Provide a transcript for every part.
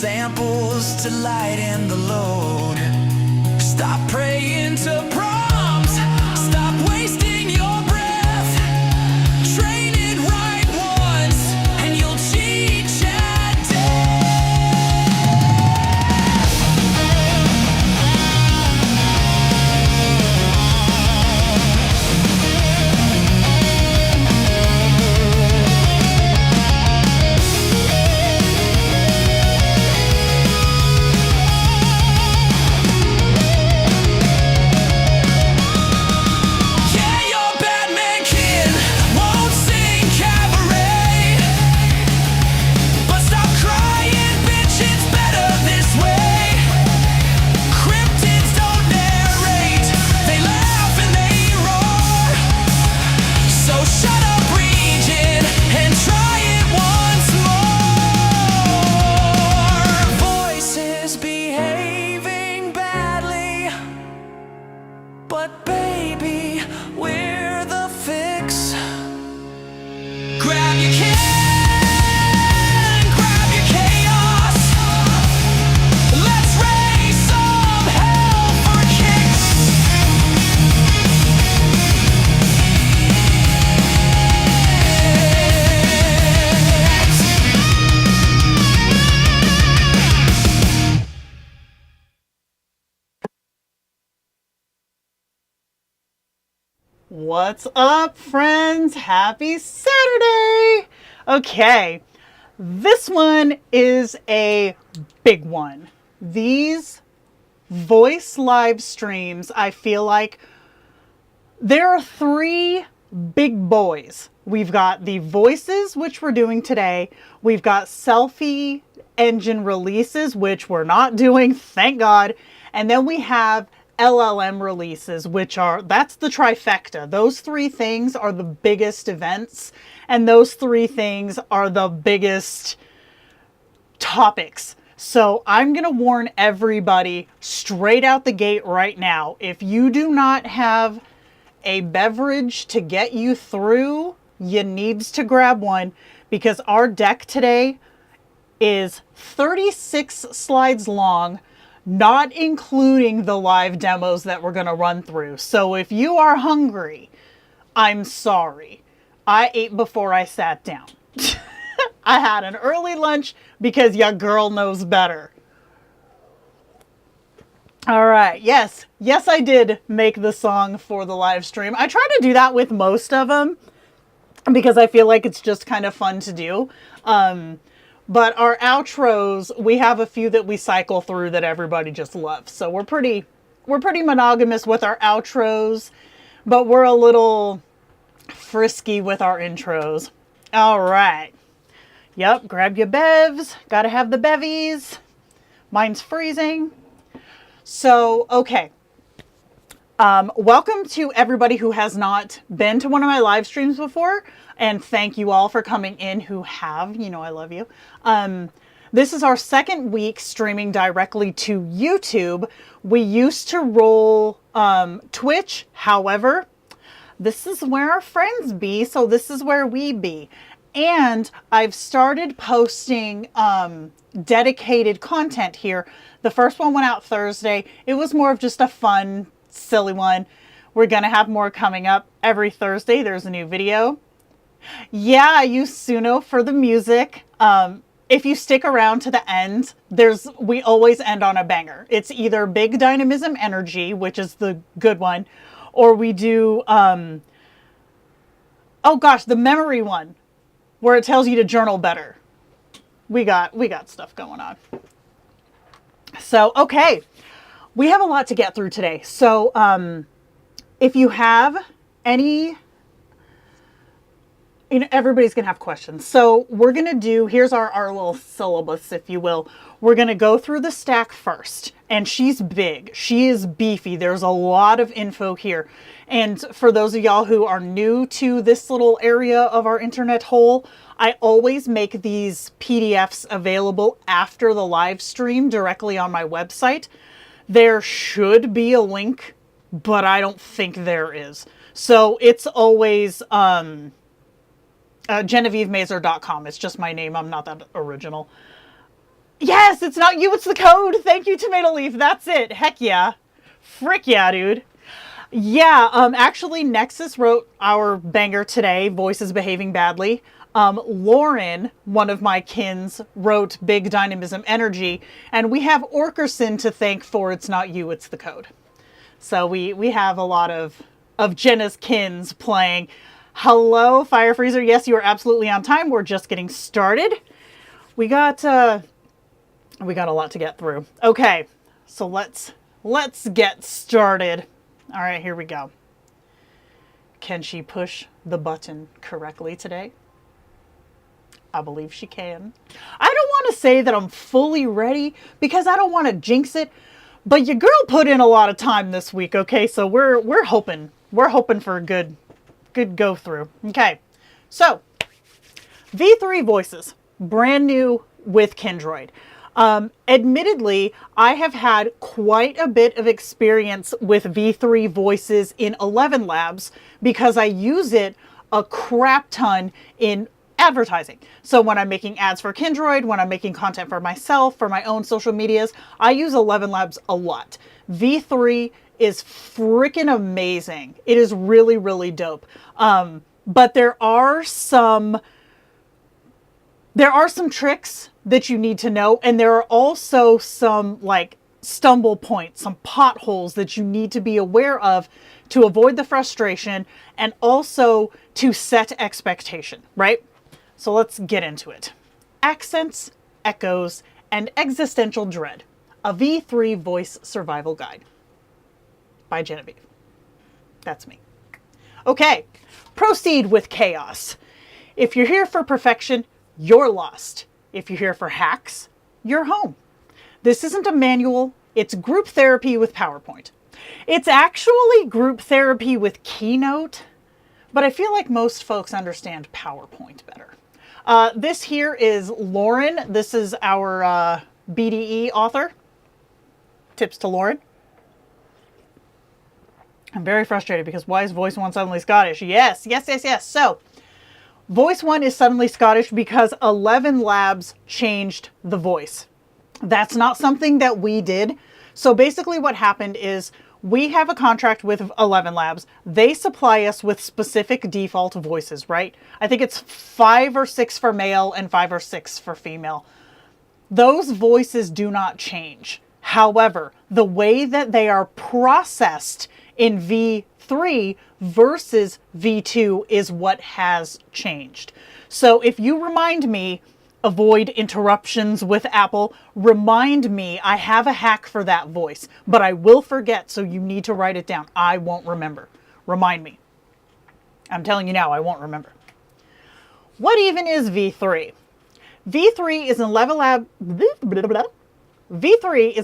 samples to lighten the load. Stop praying to prompts, stop wasting your breath. Train it right once and you'll teach at What's up, friends? Happy Saturday! Okay, this one is a big one. These voice live streams, I feel like there are three big boys. We've got the voices, which we're doing today. We've got selfie engine releases, which we're not doing, thank God. And then we have LLM releases, which that's the trifecta. Those three things are the biggest events, and those three things are the biggest topics. So I'm going to warn everybody straight out the gate right now. If you do not have a beverage to get you through, you needs to grab one, because our deck today is 36 slides long, not including the live demos that we're going to run through. So if you are hungry, I'm sorry. I ate before I sat down. I had an early lunch because your girl knows better. All right. Yes, I did make the song for the live stream. I try to do that with most of them. because I feel like it's just kind of fun to do. But our outros, we have a few that we cycle through that everybody just loves. So we're pretty monogamous with our outros, but we're a little frisky with our intros. All right. Yep, grab your bevs. Gotta have the bevies. Mine's freezing. So, okay. Welcome to everybody who has not been to one of my live streams before. And thank you all for coming in who have. You know I love you. This is our second week streaming directly to YouTube. We used to roll Twitch. However, this is where our friends be, so this is where we be. And I've started posting dedicated content here. The first one went out Thursday. It was more of just a fun, silly one. We're going to have more coming up. Every Thursday, there's a new video. Yeah, I use Suno for the music. If you stick around to the end, we always end on a banger. It's either Big Dynamism Energy, which is the good one, or we do, oh gosh, the memory one, where it tells you to journal better. We got stuff going on. So, okay, we have a lot to get through today. So, if you have any, everybody's going to have questions. So we're going to do, here's our little syllabus, if you will. We're going to go through the stack first. And she's big. She is beefy. There's a lot of info here. And for those of y'all who are new to this little area of our internet hole, I always make these PDFs available after the live stream directly on my website. There should be a link, but I don't think there is. So it's always GenevieveMazer.com. It's just my name. I'm not that original. Yes, it's not you, it's the code. Thank you, Tomato Leaf. That's it. Heck yeah. Frick yeah, dude. Yeah, actually, Nexus wrote our banger today, Voices Behaving Badly. Lauren, one of my kins, wrote Big Dynamism Energy. And we have Orkerson to thank for It's Not You, It's the Code. So we have a lot of Jenna's kins playing. Hello, Fire Freezer. Yes, you are absolutely on time. We're just getting started. We got a lot to get through. Okay, so let's get started. All right, here we go. Can she push the button correctly today? I believe she can. I don't want to say that I'm fully ready because I don't want to jinx it, but your girl put in a lot of time this week. Okay, so we're hoping for a good go through. Okay, so V3 voices, brand new with Kindroid. Admittedly, I have had quite a bit of experience with V3 voices in ElevenLabs because I use it a crap ton in advertising. So when I'm making ads for Kindroid, when I'm making content for myself, for my own social medias, I use ElevenLabs a lot. V3 is freaking amazing. It is really, really dope. But there are some tricks that you need to know, and there are also some like stumble points, some potholes that you need to be aware of to avoid the frustration and also to set expectation, right? So let's get into it. Accents, echoes, and existential dread. A V3 voice survival guide by Genevieve. That's me. Okay, proceed with chaos. If you're here for perfection, you're lost. If you're here for hacks, you're home. This isn't a manual, it's group therapy with PowerPoint. It's actually group therapy with Keynote, but I feel like most folks understand PowerPoint better. This here is Lauren. This is our BDE author. Tips to Lauren. I'm very frustrated because why is voice one suddenly Scottish? Yes. So, voice one is suddenly Scottish because ElevenLabs changed the voice. That's not something that we did. So basically what happened is we have a contract with ElevenLabs. They supply us with specific default voices, right? I think it's 5 or 6 for male and 5 or 6 for female. Those voices do not change. However, the way that they are processed in V3 versus V2 is what has changed. So if you remind me, avoid interruptions with Apple, remind me, I have a hack for that voice, but I will forget, so you need to write it down. I won't remember. Remind me. I'm telling you now, I won't remember. What even is V3? V3 is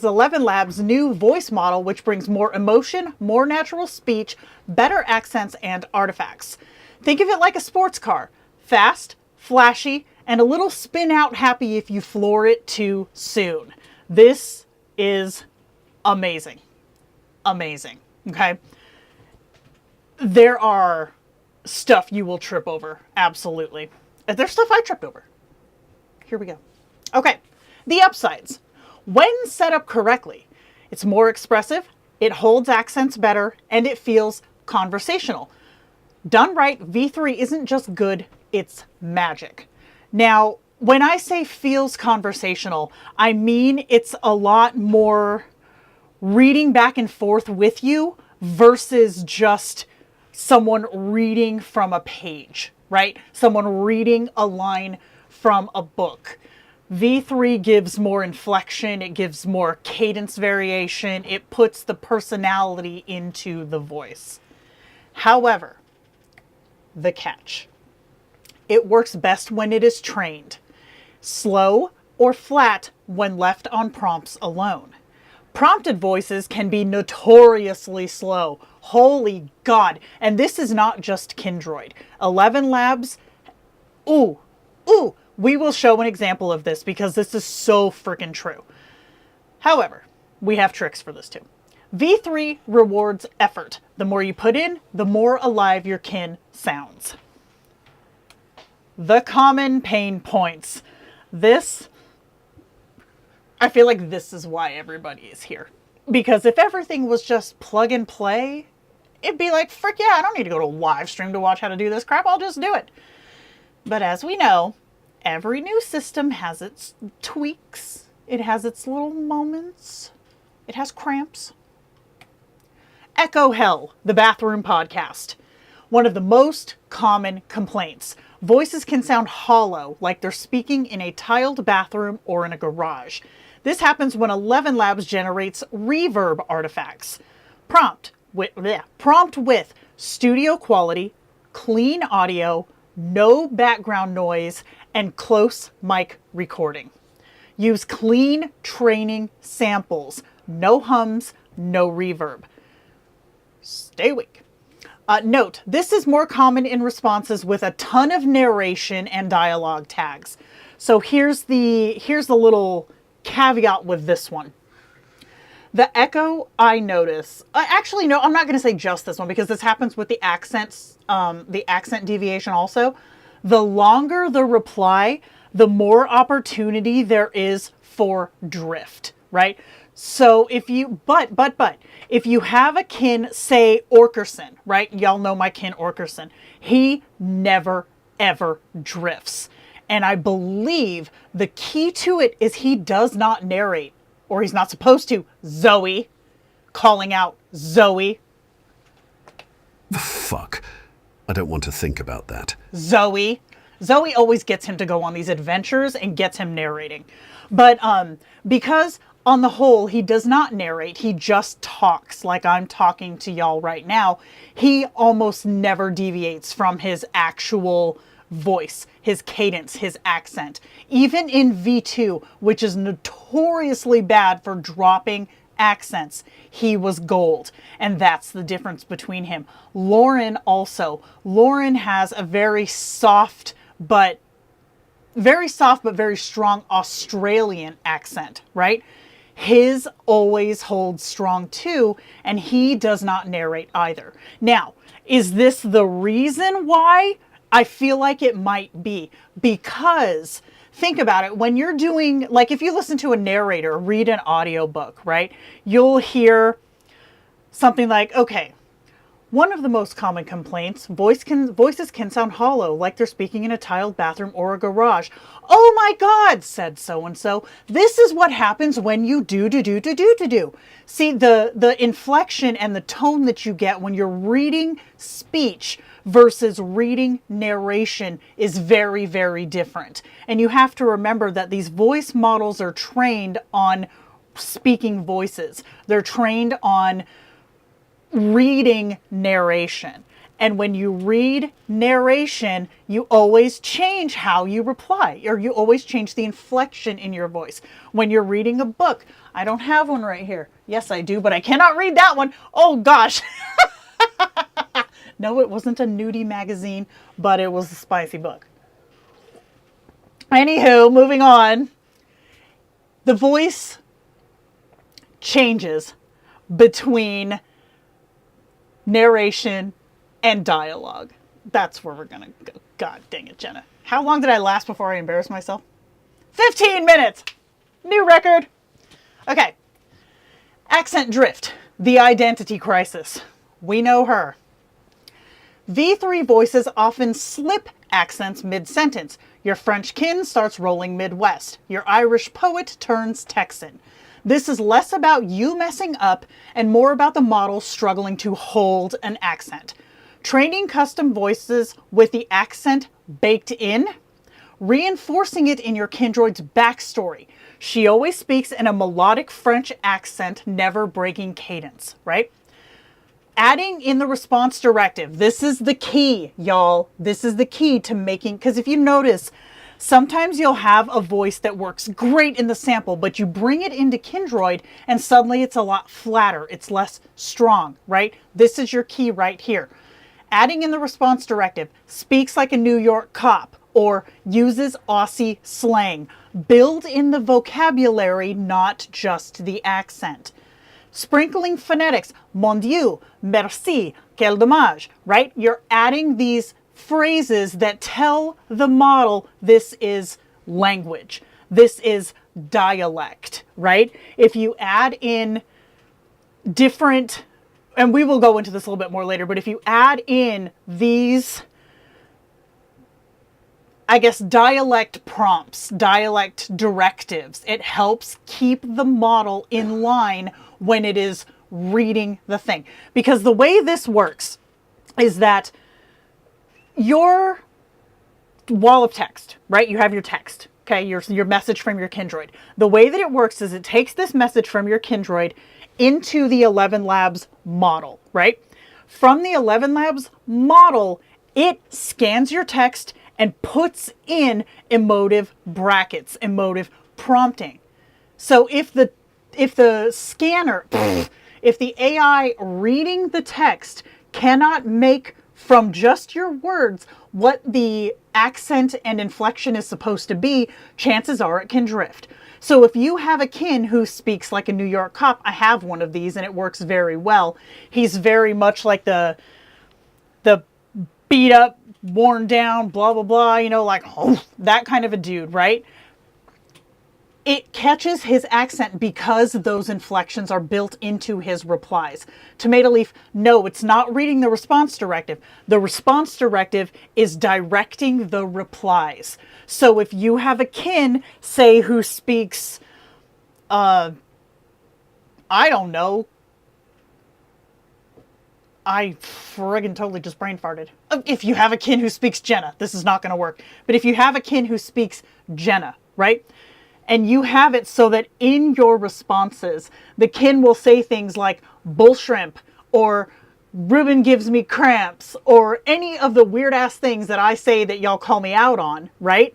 ElevenLabs' new voice model, which brings more emotion, more natural speech, better accents, and artifacts. Think of it like a sports car. Fast, flashy, and a little spin out happy if you floor it too soon. This is amazing. Amazing. Okay? There are stuff you will trip over. Absolutely. There's stuff I tripped over. Here we go. Okay. The upsides. When set up correctly, it's more expressive, it holds accents better, and it feels conversational. Done right, V3 isn't just good, it's magic. Now, when I say feels conversational, I mean it's a lot more reading back and forth with you versus just someone reading from a page, right? Someone reading a line from a book. V3 gives more inflection, it gives more cadence variation, it puts the personality into the voice. However, the catch. It works best when it is trained. Slow or flat when left on prompts alone. Prompted voices can be notoriously slow. Holy God. And this is not just Kindroid. ElevenLabs, we will show an example of this because this is so freaking true. However, we have tricks for this too. V3 rewards effort. The more you put in, the more alive your kin sounds. The common pain points. I feel like this is why everybody is here. Because if everything was just plug and play, it'd be like, frick yeah, I don't need to go to a live stream to watch how to do this crap, I'll just do it. But as we know, every new system has its tweaks. It has its little moments. It has cramps. Echo Hell, the bathroom podcast. One of the most common complaints. Voices can sound hollow, like they're speaking in a tiled bathroom or in a garage. This happens when ElevenLabs generates reverb artifacts. Prompt with studio quality, clean audio, no background noise, and close mic recording. Use clean training samples. No hums, no reverb. Stay awake. Note, this is more common in responses with a ton of narration and dialogue tags. So here's the little caveat with this one. The echo, I notice, actually, no, I'm not going to say just this one because this happens with the accents, the accent deviation also. The longer the reply, the more opportunity there is for drift, right? So if you, if you have a kin, say Orkerson, right? Y'all know my kin Orkerson. He never, ever drifts. And I believe the key to it is he does not narrate, or he's not supposed to. Zoe, calling out Zoe. The fuck? I don't want to think about that. Zoe. Zoe always gets him to go on these adventures and gets him narrating. But because on the whole, he does not narrate, he just talks like I'm talking to y'all right now. He almost never deviates from his actual voice, his cadence, his accent. Even in V2, which is notoriously bad for dropping accents, he was gold. And that's the difference between him. Lauren also. Lauren has a very soft but very strong Australian accent, right? His always holds strong too, and he does not narrate either. Now, is this the reason why? I feel like it might be, because think about it. When you're doing, like if you listen to a narrator read an audiobook, right? You'll hear something like, okay, One of the most common complaints, voices can sound hollow, like they're speaking in a tiled bathroom or a garage. Oh my God, said so-and-so. This is what happens when you do. See, the inflection and the tone that you get when you're reading speech versus reading narration is very, very different. And you have to remember that these voice models are trained on speaking voices. They're trained on reading narration. And when you read narration, you always change how you reply, or you always change the inflection in your voice. When you're reading a book, I don't have one right here. Yes, I do, but I cannot read that one. Oh gosh. No, it wasn't a nudie magazine, but it was a spicy book. Anywho, moving on. The voice changes between narration and dialogue. That's where we're gonna go. God dang it, Jenna. How long did I last before I embarrassed myself? 15 minutes! New record! Okay. Accent drift. The identity crisis. We know her. V3 voices often slip accents mid-sentence. Your French kin starts rolling Midwest. Your Irish poet turns Texan. This is less about you messing up and more about the model struggling to hold an accent. Training custom voices with the accent baked in, reinforcing it in your Kindroid's backstory. She always speaks in a melodic French accent, never breaking cadence, right? Adding in the response directive. This is the key, y'all. This is the key to making, because if you notice, sometimes you'll have a voice that works great in the sample, but you bring it into Kindroid and suddenly it's a lot flatter. It's less strong, right? This is your key right here. Adding in the response directive, speaks like a New York cop or uses Aussie slang. Build in the vocabulary, not just the accent. Sprinkling phonetics, mon Dieu, merci, quel dommage, right? You're adding these phrases that tell the model this is language. This is dialect, right? If you add in different, and we will go into this a little bit more later, but if you add in these, I guess, dialect prompts, dialect directives, it helps keep the model in line when it is reading the thing. Because the way this works is that your wall of text, right? You have your text, okay? Your message from your Kindroid. The way that it works is it takes this message from your Kindroid into the ElevenLabs model, right? From the ElevenLabs model, it scans your text and puts in emotive brackets, emotive prompting. So if the scanner, if the AI reading the text cannot make from just your words what the accent and inflection is supposed to be, chances are it can drift. So if you have a kin who speaks like a New York cop, I have one of these and it works very well. He's very much like the beat up, worn down, blah, blah, blah, you know, like, oh, that kind of a dude, right? It catches his accent because those inflections are built into his replies. Tomato Leaf, no, it's not reading the response directive. The response directive is directing the replies. So if you have a kin, say, who speaks, I don't know, I friggin' totally just brain farted. If you have a kin who speaks Jenna, this is not going to work. But if you have a kin who speaks Jenna, right? And you have it so that in your responses, the kin will say things like bull shrimp or Ruben gives me cramps or any of the weird ass things that I say that y'all call me out on, right?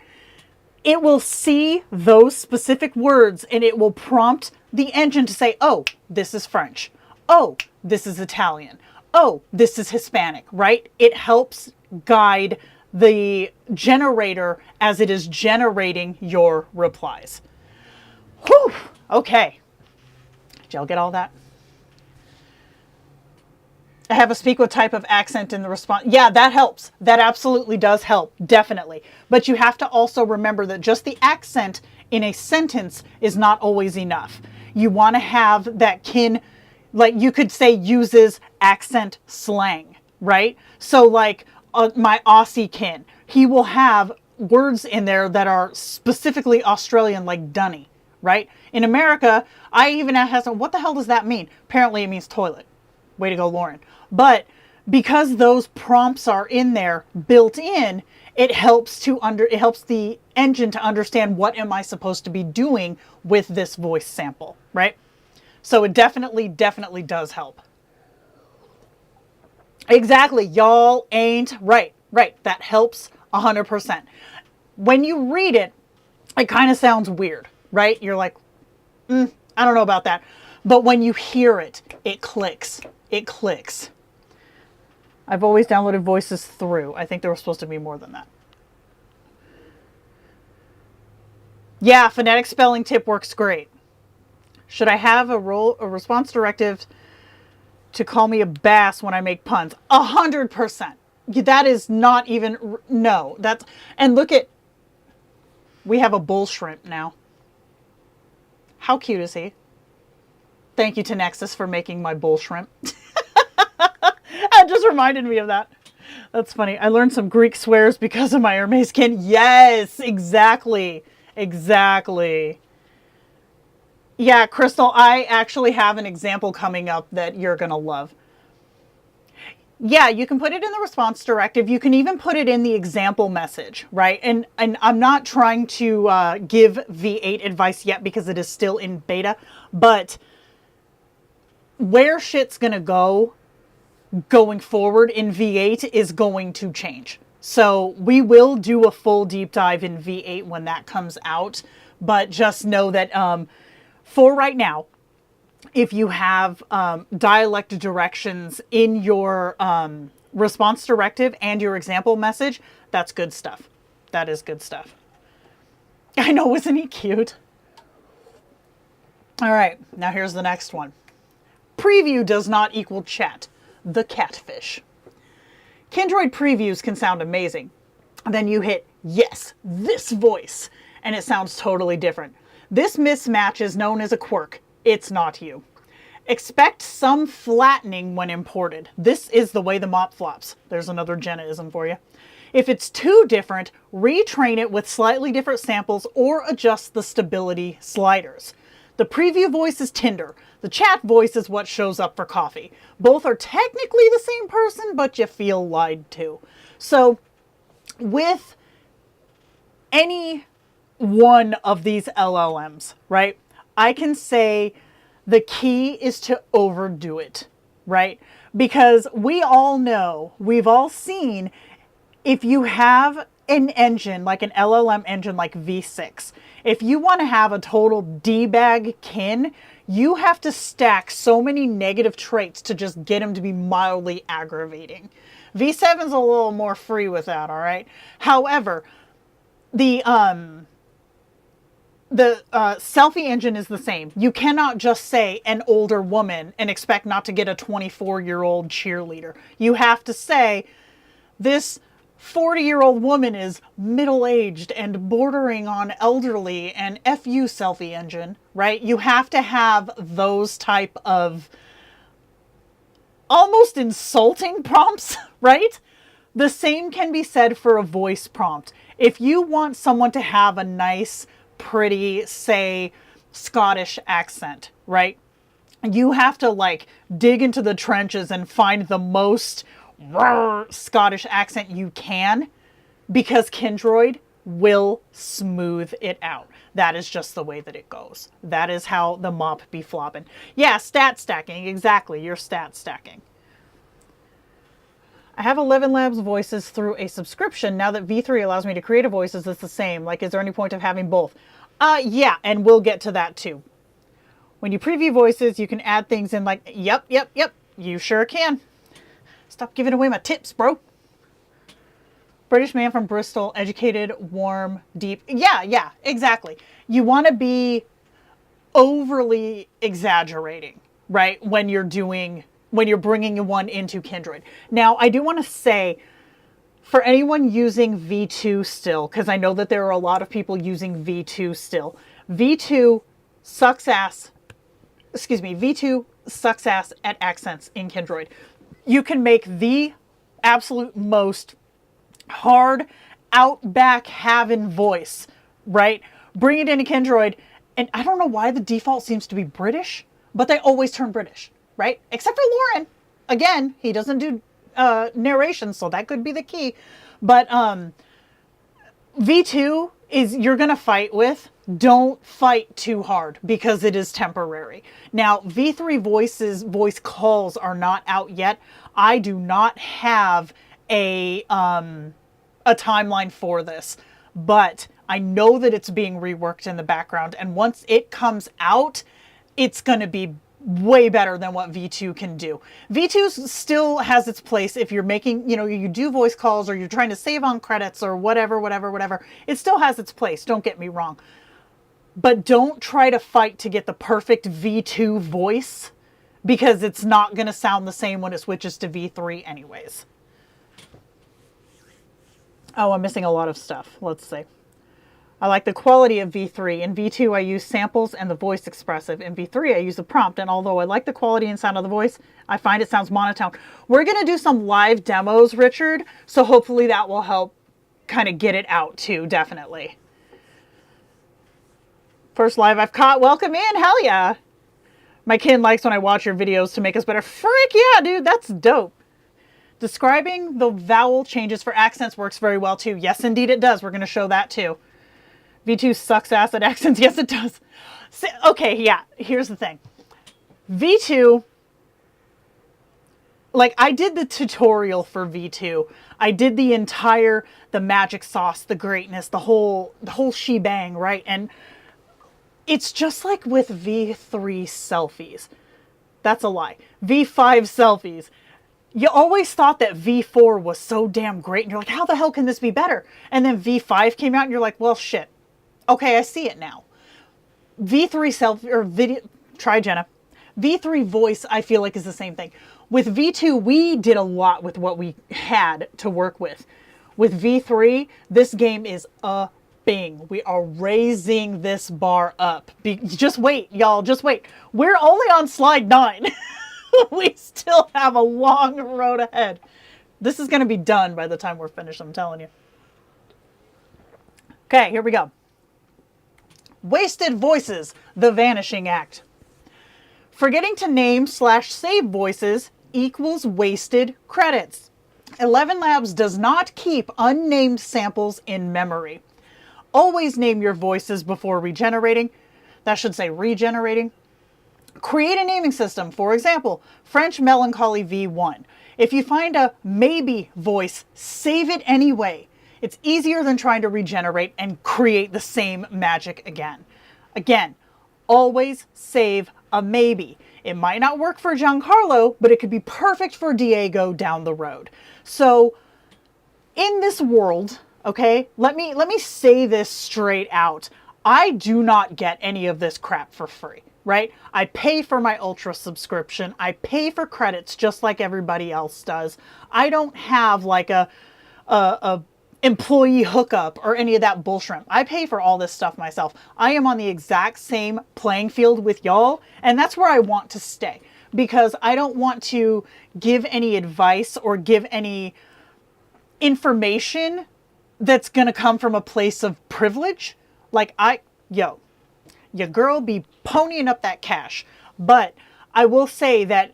It will see those specific words and it will prompt the engine to say, oh, this is French. Oh, this is Italian. Oh, this is Hispanic, right? It helps guide the generator as it is generating your replies. Whew, okay. Did y'all get all that? I have a speak with type of accent in the response. Yeah, that helps. That absolutely does help, definitely. But you have to also remember that just the accent in a sentence is not always enough. You want to have that kin Like you could say uses accent slang, right? So like my Aussie kin, he will have words in there that are specifically Australian, like dunny, right? In America, I even asked, what the hell does that mean? Apparently it means toilet. Way to go, Lauren. But because those prompts are in there built in, it helps the engine to understand what am I supposed to be doing with this voice sample, right? So it definitely does help. Exactly. Y'all ain't right. Right. That helps 100%. When you read it, it kind of sounds weird, right? You're like, I don't know about that. But when you hear it, it clicks. It clicks. I've always downloaded voices through. I think there was supposed to be more than that. Yeah, phonetic spelling tip works great. Should I have a response directive to call me a bass when I make puns? 100%. That is not even, no. That's, and look at, we have a bull shrimp now. How cute is he? Thank you to Nexus for making my bull shrimp. That just reminded me of that. That's funny. I learned some Greek swears because of my Hermes skin. Yes, exactly. Exactly. Yeah, Crystal, I actually have an example coming up that you're going to love. Yeah, you can put it in the response directive. You can even put it in the example message, right? And I'm not trying to give V8 advice yet because it is still in beta, but where shit's going to go going forward in V8 is going to change. So we will do a full deep dive in V8 when that comes out, but just know that for right now, if you have dialect directions in your response directive and your example message, that's good stuff. That is good stuff. I know, isn't he cute? All right, now here's the next one. Preview does not equal chat. The catfish. Kindroid previews can sound amazing. Then you hit, yes, this voice, and it sounds totally different. This mismatch is known as a quirk. It's not you. Expect some flattening when imported. This is the way the mop flops. There's another Jennaism for you. If it's too different, retrain it with slightly different samples or adjust the stability sliders. The preview voice is Tinder. The chat voice is what shows up for coffee. Both are technically the same person, but you feel lied to. So with any one of these LLMs, right, I can say the key is to overdo it, right? Because we all know, we've all seen, if you have an engine, like an LLM engine like V6, if you want to have a total D-bag kin, you have to stack so many negative traits to just get him to be mildly aggravating. V7's a little more free with that, all right? However, the selfie engine is the same. You cannot just say an older woman and expect not to get a 24-year-old cheerleader. You have to say this 40-year-old woman is middle-aged and bordering on elderly and FU selfie engine, right? You have to have those type of almost insulting prompts, right? The same can be said for a voice prompt. If you want someone to have a nice, pretty, say, Scottish accent, right? You have to like dig into the trenches and find the most Scottish accent you can, because Kindroid will smooth it out. That is just the way that it goes. That is how the mop be flopping. Yeah, stat stacking. Exactly. You're stat stacking. I have ElevenLabs voices through a subscription. Now that V3 allows me to create a voices, it's the same. Like, is there any point of having both? Yeah, and we'll get to that too. When you preview voices, you can add things in like, yep. You sure can. Stop giving away my tips, bro. British man from Bristol, educated, warm, deep. Yeah, exactly. You want to be overly exaggerating, right? When you're bringing one into Kindroid. Now, I do want to say, for anyone using V2 still, because I know that there are a lot of people using V2 still, V2 sucks ass. Excuse me, V2 sucks ass at accents in Kindroid. You can make the absolute most hard, outback having voice, right? Bring it into Kindroid, and I don't know why the default seems to be British, but they always turn British, right? Except for Lauren. Again, he doesn't do narration, so that could be the key. But V2 is you're going to fight with. Don't fight too hard because it is temporary. Now, V3 voice calls are not out yet. I do not have a timeline for this, but I know that it's being reworked in the background, and once it comes out, it's going to be way better than what V2 can do. V2 still has its place if you're making, you do voice calls or you're trying to save on credits or whatever. It still has its place, don't get me wrong. But don't try to fight to get the perfect V2 voice, because it's not going to sound the same when it switches to V3 anyways. Oh, I'm missing a lot of stuff. Let's see. I like the quality of V3. In V2, I use samples and the voice expressive. In V3, I use the prompt. And although I like the quality and sound of the voice, I find it sounds monotone. We're going to do some live demos, Richard. So hopefully that will help kind of get it out too, definitely. First live I've caught. Welcome in. Hell yeah. My kid likes when I watch your videos to make us better. Frick yeah, dude. That's dope. Describing the vowel changes for accents works very well too. Yes, indeed it does. We're going to show that too. V2 sucks ass at accents. Yes, it does. Okay, yeah. Here's the thing. V2, like I did the tutorial for V2. I did the magic sauce, the greatness, the whole shebang, right? And it's just like with V3 selfies. That's a lie. V5 selfies. You always thought that V4 was so damn great, and you're like, how the hell can this be better? And then V5 came out, and you're like, well, shit. Okay, I see it now. V3 selfie, or video, try Jenna. V3 voice, I feel like is the same thing. With V2, we did a lot with what we had to work with. With V3, this game is a bing. We are raising this bar up. Just wait, y'all, just wait. We're only on slide 9. We still have a long road ahead. This is going to be done by the time we're finished, I'm telling you. Okay, here we go. Wasted voices, the vanishing act. Forgetting to name/save voices equals wasted credits. ElevenLabs does not keep unnamed samples in memory. Always name your voices before regenerating. That should say regenerating. Create a naming system. For example, French Melancholy V1. If you find a maybe voice, save it anyway. It's easier than trying to regenerate and create the same magic again. Again, always save a maybe. It might not work for Giancarlo, but it could be perfect for Diego down the road. So in this world, okay, let me say this straight out. I do not get any of this crap for free, right? I pay for my Ultra subscription. I pay for credits just like everybody else does. I don't have like a employee hookup or any of that bullshit. I pay for all this stuff myself. I am on the exact same playing field with y'all, and that's where I want to stay, because I don't want to give any advice or give any information that's going to come from a place of privilege. Like your girl be ponying up that cash. But I will say that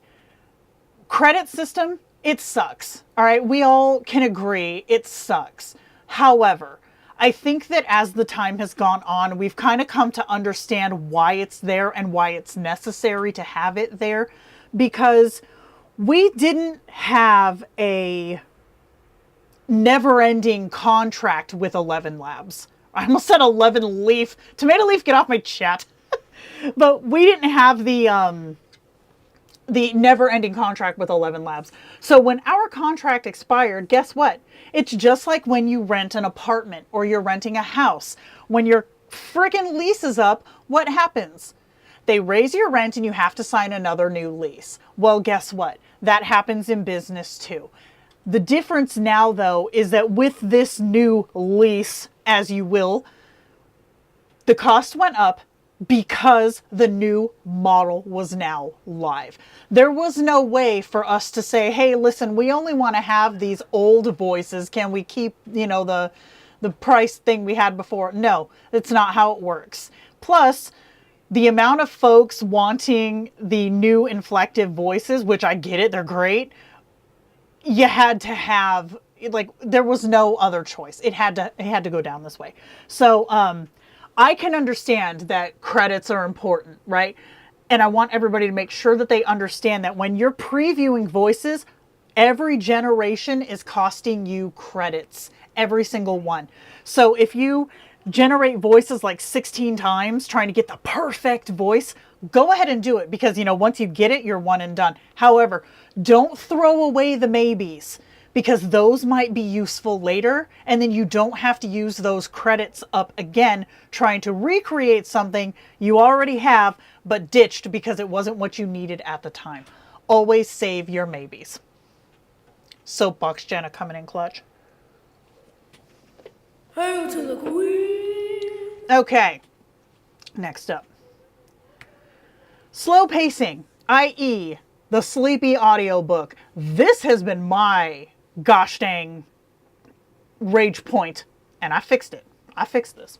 credit system, it sucks. All right. We all can agree it sucks. However, I think that as the time has gone on, we've kind of come to understand why it's there and why it's necessary to have it there, because we didn't have a never-ending contract with ElevenLabs. I almost said 11 Leaf. Tomato Leaf, get off my chat. But we didn't have the never-ending contract with ElevenLabs. So when our contract expired, guess what? It's just like when you rent an apartment or you're renting a house. When your friggin' lease is up, what happens? They raise your rent and you have to sign another new lease. Well, guess what? That happens in business too. The difference now, though, is that with this new lease, as you will, the cost went up because the new model was now live. There was no way for us to say, hey, listen, we only want to have these old voices. Can we keep, the price thing we had before? No, that's not how it works. Plus, the amount of folks wanting the new inflective voices, which I get it, they're great. You had to have, like, there was no other choice. It had to go down this way. So, I can understand that credits are important, right? And I want everybody to make sure that they understand that when you're previewing voices, every generation is costing you credits, every single one. So if you generate voices like 16 times trying to get the perfect voice, go ahead and do it because, once you get it, you're one and done. However, don't throw away the maybes, because those might be useful later, and then you don't have to use those credits up again trying to recreate something you already have but ditched because it wasn't what you needed at the time. Always save your maybes. Soapbox Jenna coming in clutch. Hail to the queen! Okay, next up. Slow pacing, i.e. the sleepy audiobook. This has been my gosh dang rage point, and I fixed it. I fixed this.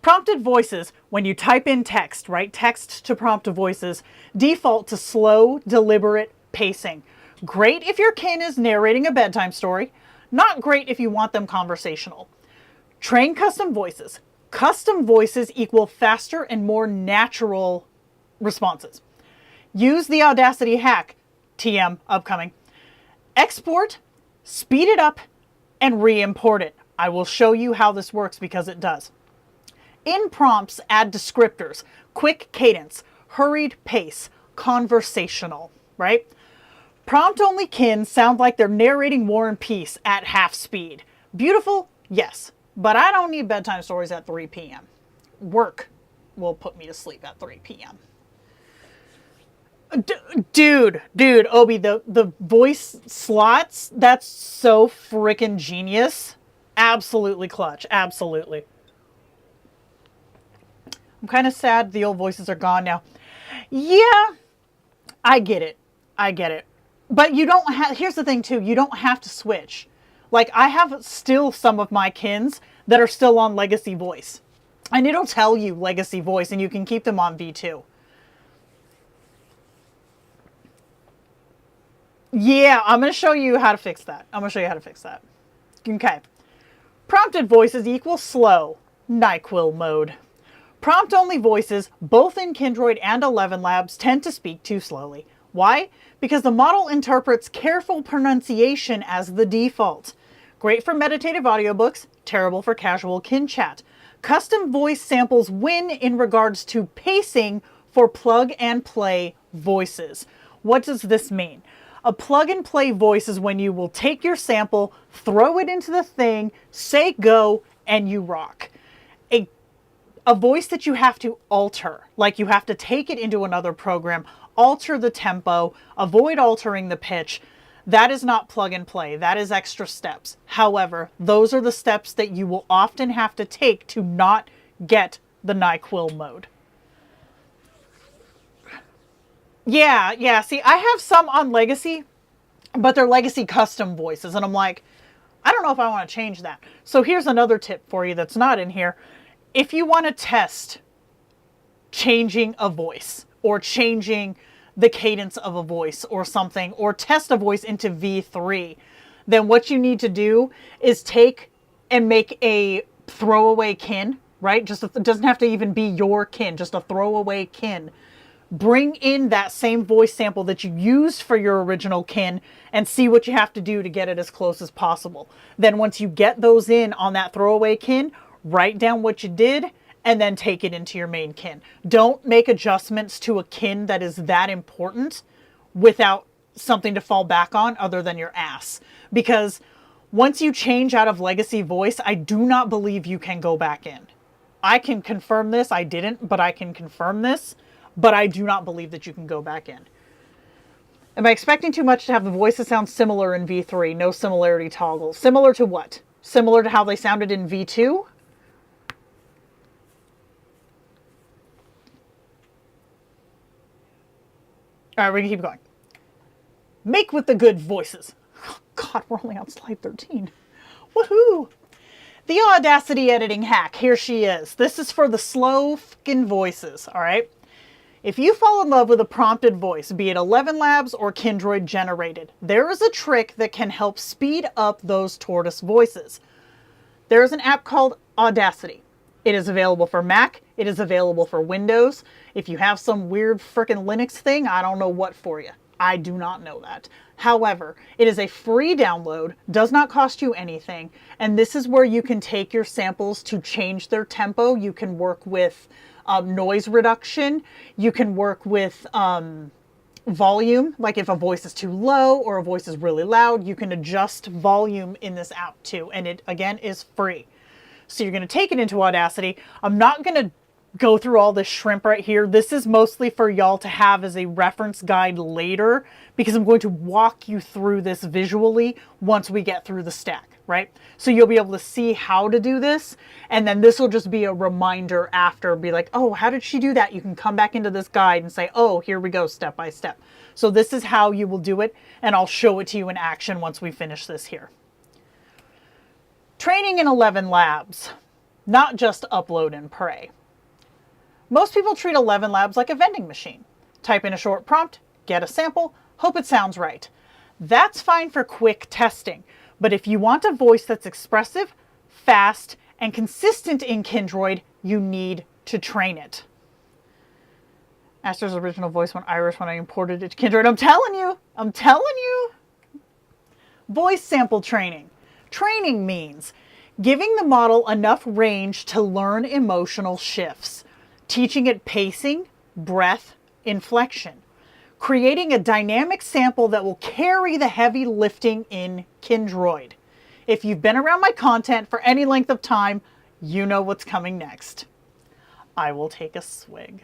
Prompted voices, when you type in text, right? Text to prompt voices, default to slow, deliberate pacing. Great if your kin is narrating a bedtime story. Not great if you want them conversational. Train custom voices. Custom voices equal faster and more natural responses. Use the Audacity hack, TM upcoming. Export, speed it up, and re-import it. I will show you how this works because it does. In prompts, add descriptors, quick cadence, hurried pace, conversational, right? Prompt-only kin sound like they're narrating War and Peace at half speed. Beautiful? Yes. But I don't need bedtime stories at 3 p.m. Work will put me to sleep at 3 p.m. Dude, Obi, the voice slots, that's so freaking genius. Absolutely clutch. Absolutely. I'm kind of sad the old voices are gone now. Yeah, I get it. But you don't have, here's the thing too, you don't have to switch. Like, I have still some of my kins that are still on legacy voice. And it'll tell you legacy voice, and you can keep them on V2. Yeah, I'm going to show you how to fix that. Okay. Prompted voices equal slow, NyQuil mode. Prompt-only voices, both in Kindroid and ElevenLabs, tend to speak too slowly. Why? Because the model interprets careful pronunciation as the default. Great for meditative audiobooks, terrible for casual kin chat. Custom voice samples win in regards to pacing for plug-and-play voices. What does this mean? A plug-and-play voice is when you will take your sample, throw it into the thing, say go, and you rock. A voice that you have to alter, like you have to take it into another program, alter the tempo, avoid altering the pitch, that is not plug and play. That is extra steps. However, those are the steps that you will often have to take to not get the NyQuil mode. Yeah. See, I have some on Legacy, but they're Legacy custom voices. And I'm like, I don't know if I want to change that. So here's another tip for you that's not in here. If you want to test changing a voice or changing the cadence of a voice or something, or test a voice into V3, then what you need to do is take and make a throwaway kin, right? It doesn't have to even be your kin, just a throwaway kin. Bring in that same voice sample that you used for your original kin and see what you have to do to get it as close as possible. Then once you get those in on that throwaway kin, write down what you did and then take it into your main kin. Don't make adjustments to a kin that is that important without something to fall back on other than your ass. Because once you change out of Legacy voice, I do not believe you can go back in. I can confirm this. I didn't, but I can confirm this. But I do not believe that you can go back in. Am I expecting too much to have the voices sound similar in V3? No similarity toggle. Similar to what? Similar to how they sounded in V2? All right, we're going to keep going. Make with the good voices. Oh, God, we're only on slide 13. Woohoo! The Audacity editing hack. Here she is. This is for the slow fucking voices, all right? If you fall in love with a prompted voice, be it ElevenLabs or Kindroid generated, there is a trick that can help speed up those tortoise voices. There is an app called Audacity. It is available for Mac. It is available for Windows. If you have some weird frickin' Linux thing, I don't know what for you. I do not know that. However, it is a free download, does not cost you anything, and this is where you can take your samples to change their tempo. You can work with noise reduction. You can work with volume, like if a voice is too low or a voice is really loud, you can adjust volume in this app too, and it, again, is free. So you're going to take it into Audacity. I'm not going to go through all this shrimp right here. This is mostly for y'all to have as a reference guide later, because I'm going to walk you through this visually once we get through the stack, right? So you'll be able to see how to do this, and then this will just be a reminder after, be like, oh, how did she do that? You can come back into this guide and say, oh, here we go, step by step. So this is how you will do it, and I'll show it to you in action once we finish this here. Training in ElevenLabs, not just upload and pray. Most people treat ElevenLabs like a vending machine. Type in a short prompt, get a sample, hope it sounds right. That's fine for quick testing, but if you want a voice that's expressive, fast, and consistent in Kindroid, you need to train it. Aster's original voice went Irish when I imported it to Kindroid. I'm telling you. Voice sample training. Training means giving the model enough range to learn emotional shifts, teaching it pacing, breath, inflection, creating a dynamic sample that will carry the heavy lifting in Kindroid. If you've been around my content for any length of time, you know what's coming next. I will take a swig.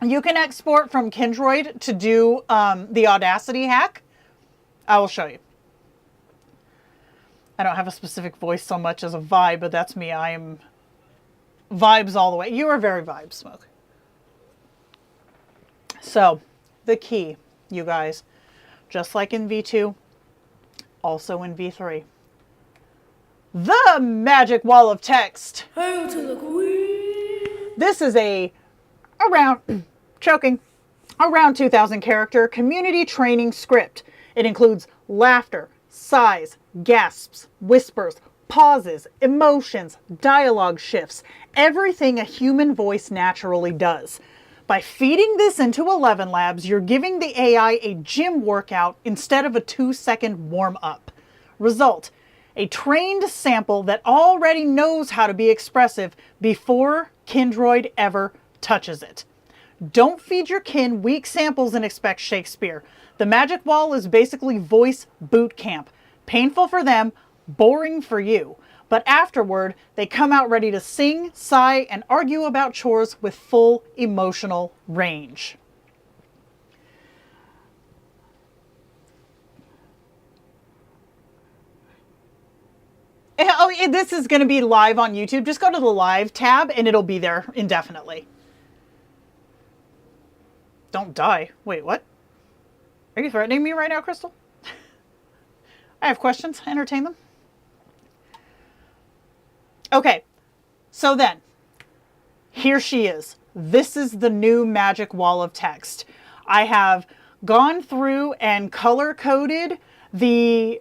You can export from Kindroid to do the Audacity hack. I will show you. I don't have a specific voice so much as a vibe, but that's me. I am vibes all the way. You are very vibe, Smoke. So, the key, you guys, just like in V2, also in V3. The magic wall of text. Hail to the queen. This is around 2,000 character community training script. It includes laughter, sighs, gasps, whispers, pauses, emotions, dialogue shifts, everything a human voice naturally does. By feeding this into ElevenLabs, you're giving the AI a gym workout instead of a 2-second warm-up. Result, a trained sample that already knows how to be expressive before Kindroid ever touches it. Don't feed your kin weak samples and expect Shakespeare. The magic wall is basically voice boot camp. Painful for them, boring for you. But afterward, they come out ready to sing, sigh, and argue about chores with full emotional range. Oh, this is going to be live on YouTube. Just go to the live tab and it'll be there indefinitely. Don't die. Wait, what? Are you threatening me right now, Crystal? I have questions. Entertain them. Okay, so then, here she is. This is the new magic wall of text. I have gone through and color-coded the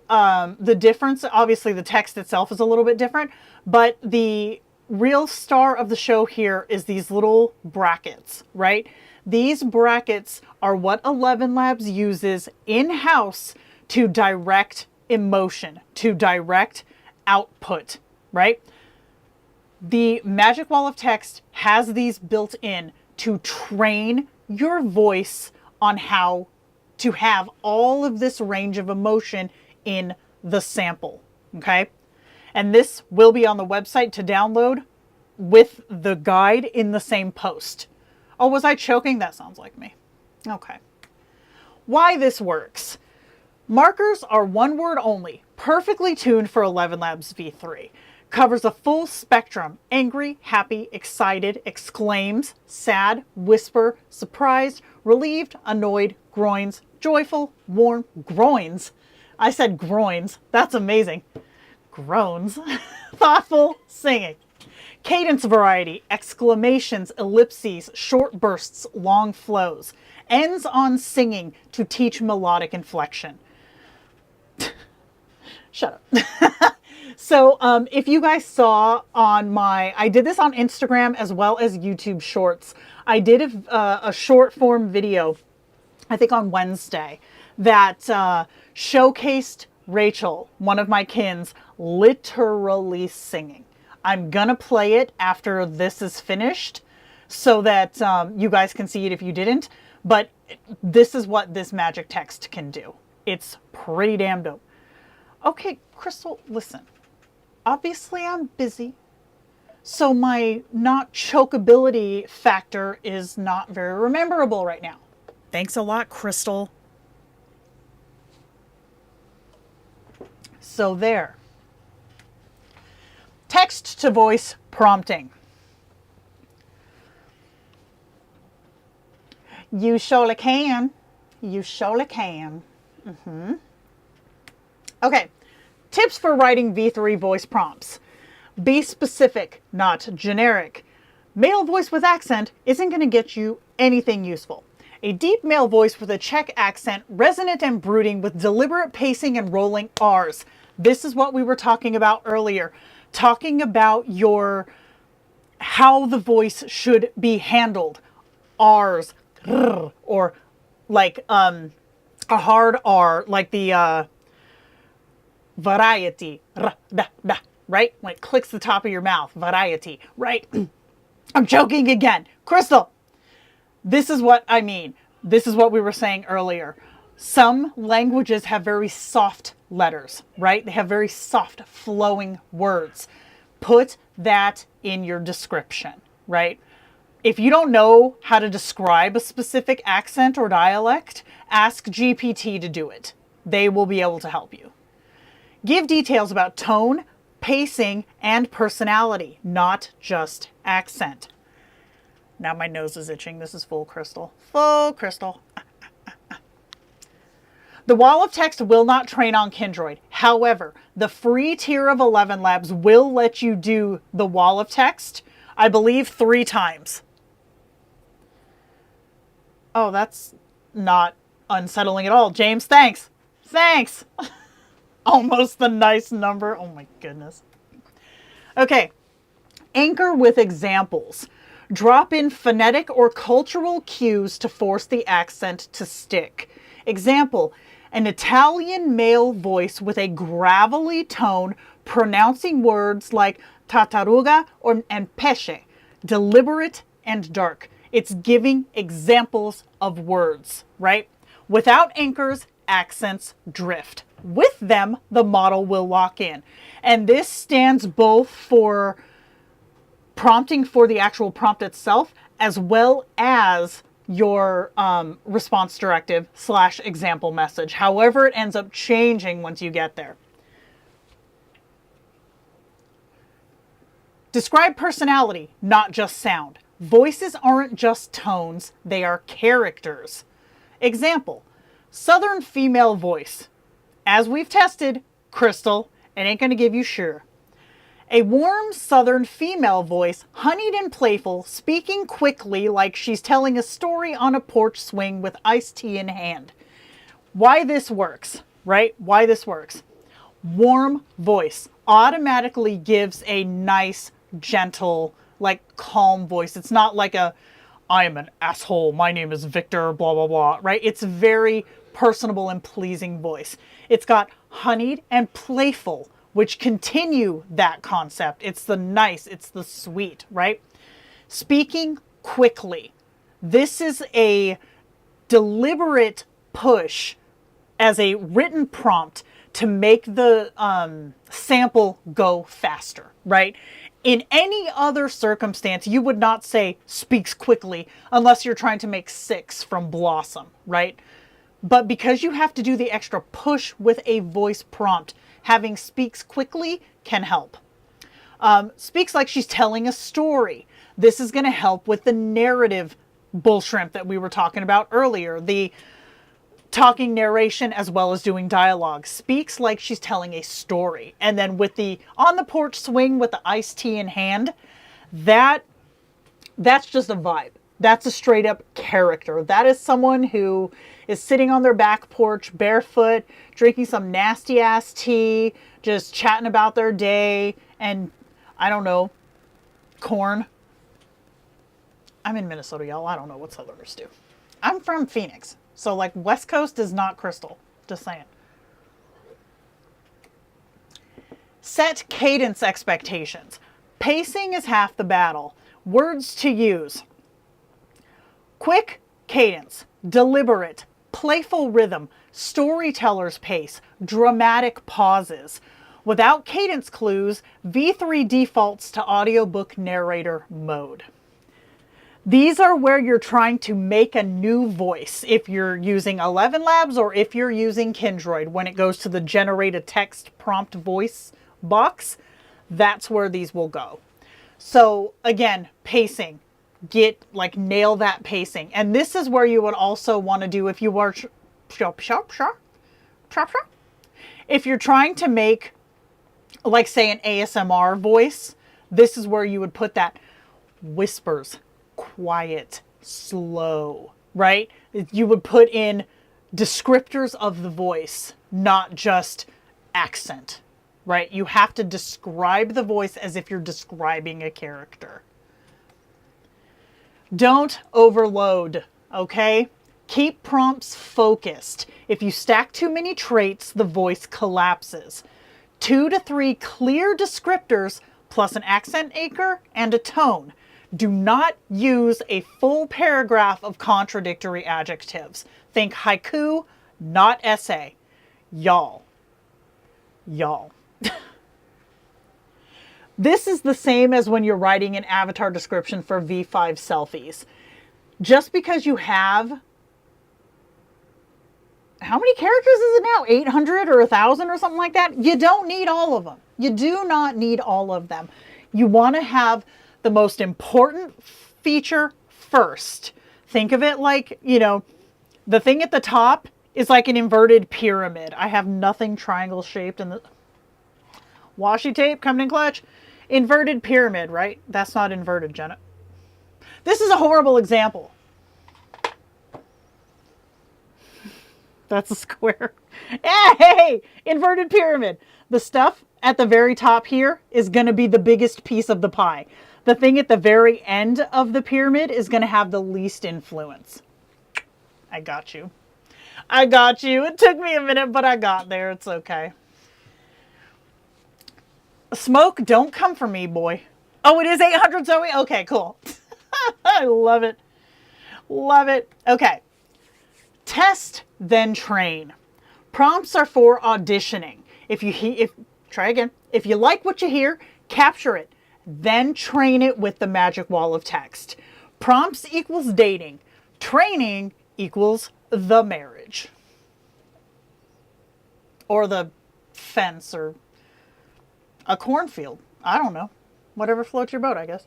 difference. Obviously, the text itself is a little bit different, but the real star of the show here is these little brackets, right? These brackets are what ElevenLabs uses in-house to direct emotion, to direct output, right? The magic wall of text has these built in to train your voice on how to have all of this range of emotion in the sample, okay? And this will be on the website to download with the guide in the same post. Oh, was I choking? That sounds like me. Okay. Why this works. Markers are one word only, perfectly tuned for ElevenLabs V3. Covers a full spectrum: angry, happy, excited, exclaims, sad, whisper, surprised, relieved, annoyed, groins, joyful, warm, groins. I said groins. That's amazing. Groans. Thoughtful, singing. Cadence variety: exclamations, ellipses, short bursts, long flows. Ends on singing to teach melodic inflection. Shut up. So if you guys saw on I did this on Instagram as well as YouTube Shorts. I did a short form video, I think on Wednesday, that showcased Rachel, one of my kins, literally singing. I'm gonna play it after this is finished so that you guys can see it if you didn't. But this is what this magic text can do. It's pretty damn dope. Okay, Crystal, listen. Obviously, I'm busy, so my not chokeability factor is not very rememberable right now. Thanks a lot, Crystal. So there. Text to voice prompting. You surely can. You surely can. Okay. Tips for writing V3 voice prompts. Be specific, not generic. Male voice with accent isn't going to get you anything useful. A deep male voice with a Czech accent, resonant and brooding with deliberate pacing and rolling R's. This is what we were talking about earlier. Talking about how the voice should be handled. R's, or like a hard R, like the variety, right? When it clicks the top of your mouth, variety, right? I'm joking again. Crystal, this is what I mean. This is what we were saying earlier. Some languages have very soft letters, right? They have very soft flowing words. Put that in your description, right? If you don't know how to describe a specific accent or dialect, ask GPT to do it. They will be able to help you. Give details about tone, pacing, and personality, not just accent. Now my nose is itching. This is full Crystal. Full Crystal. The wall of text will not train on Kindroid. However, the free tier of ElevenLabs will let you do the wall of text, I believe, 3 times. Oh, that's not unsettling at all. James, thanks. Thanks. Almost the nice number. Oh my goodness. Okay. Anchor with examples. Drop in phonetic or cultural cues to force the accent to stick. Example: an Italian male voice with a gravelly tone pronouncing words like tartaruga and pesce. Deliberate and dark. It's giving examples of words, right? Without anchors, accents drift. With them, the model will lock in. And this stands both for prompting for the actual prompt itself, as well as your response directive / example message. However it ends up changing once you get there. Describe personality, not just sound. Voices aren't just tones, they are characters. Example: Southern female voice. As we've tested, Crystal, it ain't going to give you sure. A warm Southern female voice, honeyed and playful, speaking quickly like she's telling a story on a porch swing with iced tea in hand. Why this works, right? Why this works. Warm voice automatically gives a nice, gentle, like calm voice. It's not like I am an asshole, my name is Victor, blah, blah, blah, right? It's very personable and pleasing voice. It's got honeyed and playful, which continue that concept. It's the nice, it's the sweet, right? Speaking quickly. This is a deliberate push as a written prompt to make the sample go faster, right? In any other circumstance, you would not say speaks quickly unless you're trying to make 6 from Blossom, right? But because you have to do the extra push with a voice prompt, having speaks quickly can help. Speaks like she's telling a story. This is going to help with the narrative bull shrimp that we were talking about earlier. The talking narration as well as doing dialogue. Speaks like she's telling a story. And then with the on the porch swing with the iced tea in hand, that's just a vibe. That's a straight up character. That is someone who is sitting on their back porch barefoot, drinking some nasty ass tea, just chatting about their day, and I don't know, corn. I'm in Minnesota, y'all. I don't know what Southerners do. I'm from Phoenix. So, like, West Coast is not crystal. Just saying. Set cadence expectations. Pacing is half the battle. Words to use. Quick cadence. Deliberate. Playful rhythm. Storyteller's pace. Dramatic pauses. Without cadence clues, V3 defaults to audiobook narrator mode. These are where you're trying to make a new voice if you're using ElevenLabs or if you're using Kindroid. When it goes to the generate a text prompt voice box, that's where these will go. So again, pacing. Nail that pacing. And this is where you would also want to do if you are if you're trying to make, like, say, an ASMR voice, this is where you would put that whispers, quiet, slow, right? You would put in descriptors of the voice, not just accent, right? You have to describe the voice as if you're describing a character. Don't overload, okay? Keep prompts focused. If you stack too many traits, the voice collapses. 2 to 3 clear descriptors plus an accent anchor and a tone. Do not use a full paragraph of contradictory adjectives. Think haiku, not essay. Y'all. This is the same as when you're writing an avatar description for V5 selfies. Just because you have, how many characters is it now? 800 or 1,000 or something like that? You don't need all of them. You do not need all of them. You want to have the most important feature first. Think of it like, the thing at the top is like an inverted pyramid. I have nothing triangle shaped in the washi tape coming in clutch. Inverted pyramid, right? That's not inverted, Jenna. This is a horrible example. That's a square. Hey, inverted pyramid. The stuff at the very top here is going to be the biggest piece of the pie. The thing at the very end of the pyramid is going to have the least influence. I got you. It took me a minute, but I got there. It's okay. Smoke, don't come for me, boy. Oh, it is 800 Zoe? Okay, cool. I love it. Okay. Test, then train. Prompts are for auditioning. Try again. If you like what you hear, capture it. Then train it with the magic wall of text. Prompts equals dating. Training equals the marriage. Or the fence or a cornfield. I don't know. Whatever floats your boat, I guess.